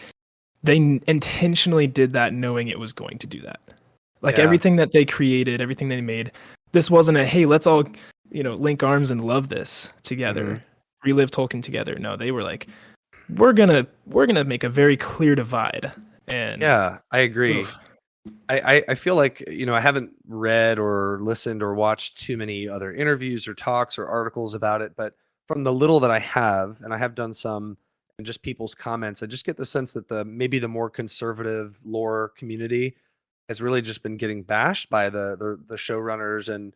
they intentionally did that knowing it was going to do that. Like everything that they created, everything they made, this wasn't a, hey, let's all, link arms and love this together, relive Tolkien together. No, they were like, we're gonna make a very clear divide. And yeah, I agree. I feel like, I haven't read or listened or watched too many other interviews or talks or articles about it, but from the little that I have, and I have done some, and just people's comments, I just get the sense that maybe the more conservative lore community has really just been getting bashed by the showrunners. And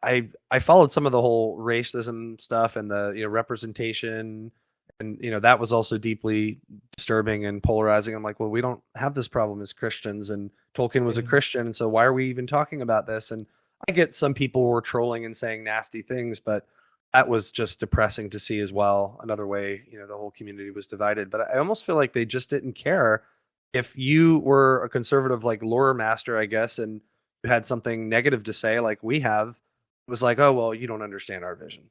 I followed some of the whole racism stuff and the representation, and that was also deeply disturbing and polarizing. I'm like, well, we don't have this problem as Christians, and Tolkien was a Christian, and so why are we even talking about this? And I get some people were trolling and saying nasty things, but that was just depressing to see as well. Another way, the whole community was divided. But I almost feel like they just didn't care. If you were a conservative, like, lore master, I guess, and you had something negative to say, like we have, it was like, oh, well, you don't understand our vision.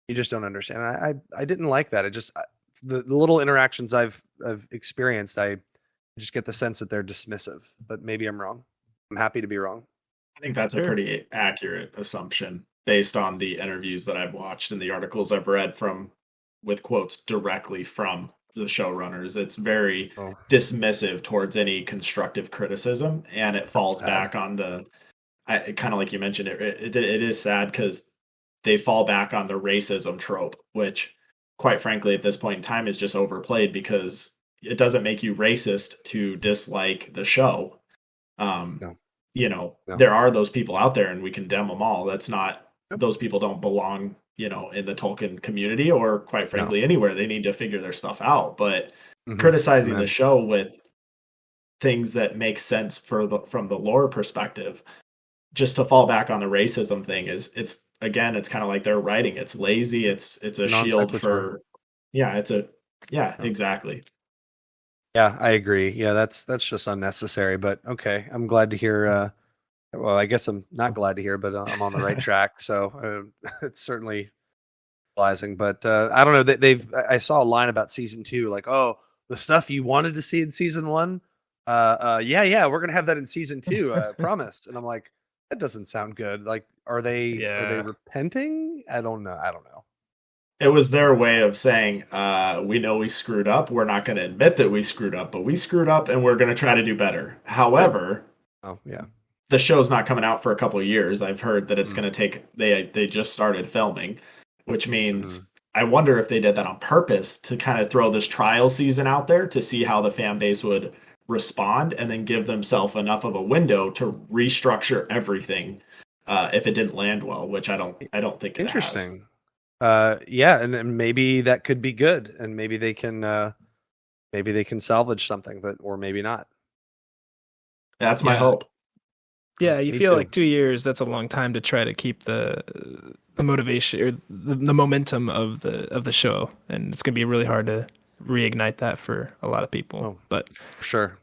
You just don't understand. I didn't like that. the little interactions I've experienced, I just get the sense that they're dismissive, but maybe I'm wrong. I'm happy to be wrong. I think that's a pretty accurate assumption based on the interviews that I've watched and the articles I've read with quotes directly from the showrunners. It's very dismissive towards any constructive criticism, and it falls back on kind of like you mentioned, it is sad because they fall back on the racism trope, which quite frankly at this point in time is just overplayed because it doesn't make you racist to dislike the show. There are those people out there and we condemn them all. That's not, those people don't belong, in the Tolkien community or quite frankly anywhere. They need to figure their stuff out. But criticizing the show with things that make sense from the lore perspective, just to fall back on the racism thing it's kind of like their writing. It's lazy. It's a shield for, exactly. Yeah, I agree. Yeah, that's just unnecessary, but okay. I'm glad to hear, well, I guess I'm not glad to hear, but I'm on the right track. So it's certainly realizing, but I don't know. I saw a line about season 2, like, oh, the stuff you wanted to see in season 1. We're going to have that in season 2. Promise. And I'm like, that doesn't sound good. Like, are they repenting? I don't know. It was their way of saying, we know we screwed up. We're not going to admit that we screwed up, but we screwed up and we're going to try to do better. However, the show's not coming out for a couple of years. I've heard that it's going to take, they just started filming, which means I wonder if they did that on purpose to kind of throw this trial season out there to see how the fan base would respond and then give themselves enough of a window to restructure everything if it didn't land well, which I don't think it Interesting. And maybe that could be good, and maybe they can salvage something, or maybe not. That's my hope. Yeah, you feel like 2 years, that's a long time to try to keep the motivation or the momentum of the show, and it's going to be really hard to reignite that for a lot of people. But sure.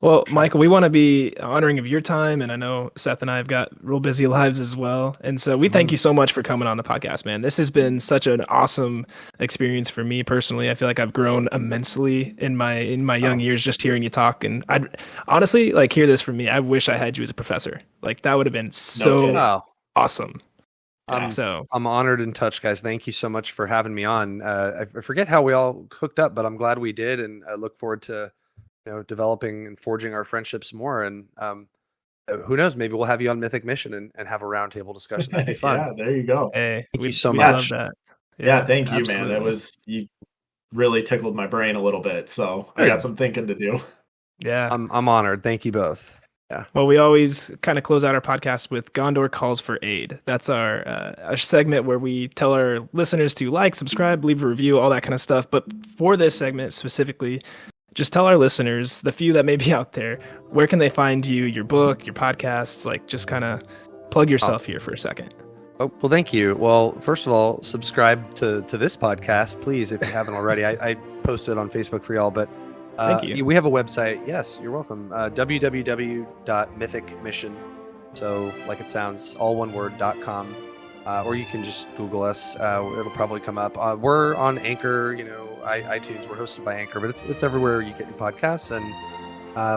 Well, Michael, we want to be honoring of your time, and I know Seth and I have got real busy lives as well. And so we thank you so much for coming on the podcast, man. This has been such an awesome experience for me personally. I feel like I've grown immensely in my young years just hearing you talk. And I'd honestly hear this from me. I wish I had you as a professor. Like, that would have been so awesome. I'm honored and touched, guys. Thank you so much for having me on. I forget how we all hooked up, but I'm glad we did, and I look forward to developing and forging our friendships more. And who knows, maybe we'll have you on Mythic Mission and have a roundtable discussion. That'd be fun. Yeah, there you go. Hey, thank you so much. Love that. Yeah, thank you, man. You really tickled my brain a little bit, so I got some thinking to do. Yeah, I'm honored. Thank you both. Yeah. Well, we always kind of close out our podcast with Gondor Calls for Aid. That's our segment where we tell our listeners to like, subscribe, leave a review, all that kind of stuff. But for this segment specifically, just tell our listeners, the few that may be out there, where can they find you, your book, your podcasts? Like, just kind of plug yourself here for a second. Oh, well, thank you. Well, first of all, subscribe to this podcast, please, if you haven't already. I posted it on Facebook for y'all, but thank you. We have a website. Yes, you're welcome. www.mythicmission. So, like it sounds, all one word.com. Or you can just Google us. It'll probably come up. We're on Anchor, iTunes. We're hosted by Anchor, but it's everywhere you get your podcasts. And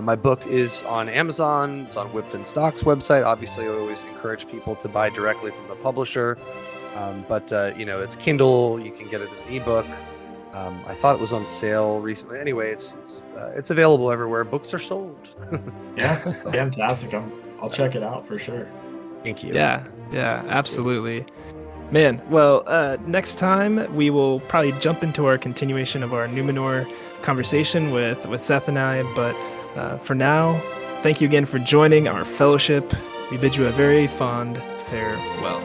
my book is on Amazon. It's on Whipfin Stock's website. Obviously, I always encourage people to buy directly from the publisher. But it's Kindle. You can get it as an ebook. I thought it was on sale recently. Anyway, it's available everywhere. Books are sold. Yeah, fantastic. I'll check it out for sure. Thank you. Yeah, absolutely. Man, well, next time we will probably jump into our continuation of our Numenor conversation with Seth and I. But for now, thank you again for joining our fellowship. We bid you a very fond farewell.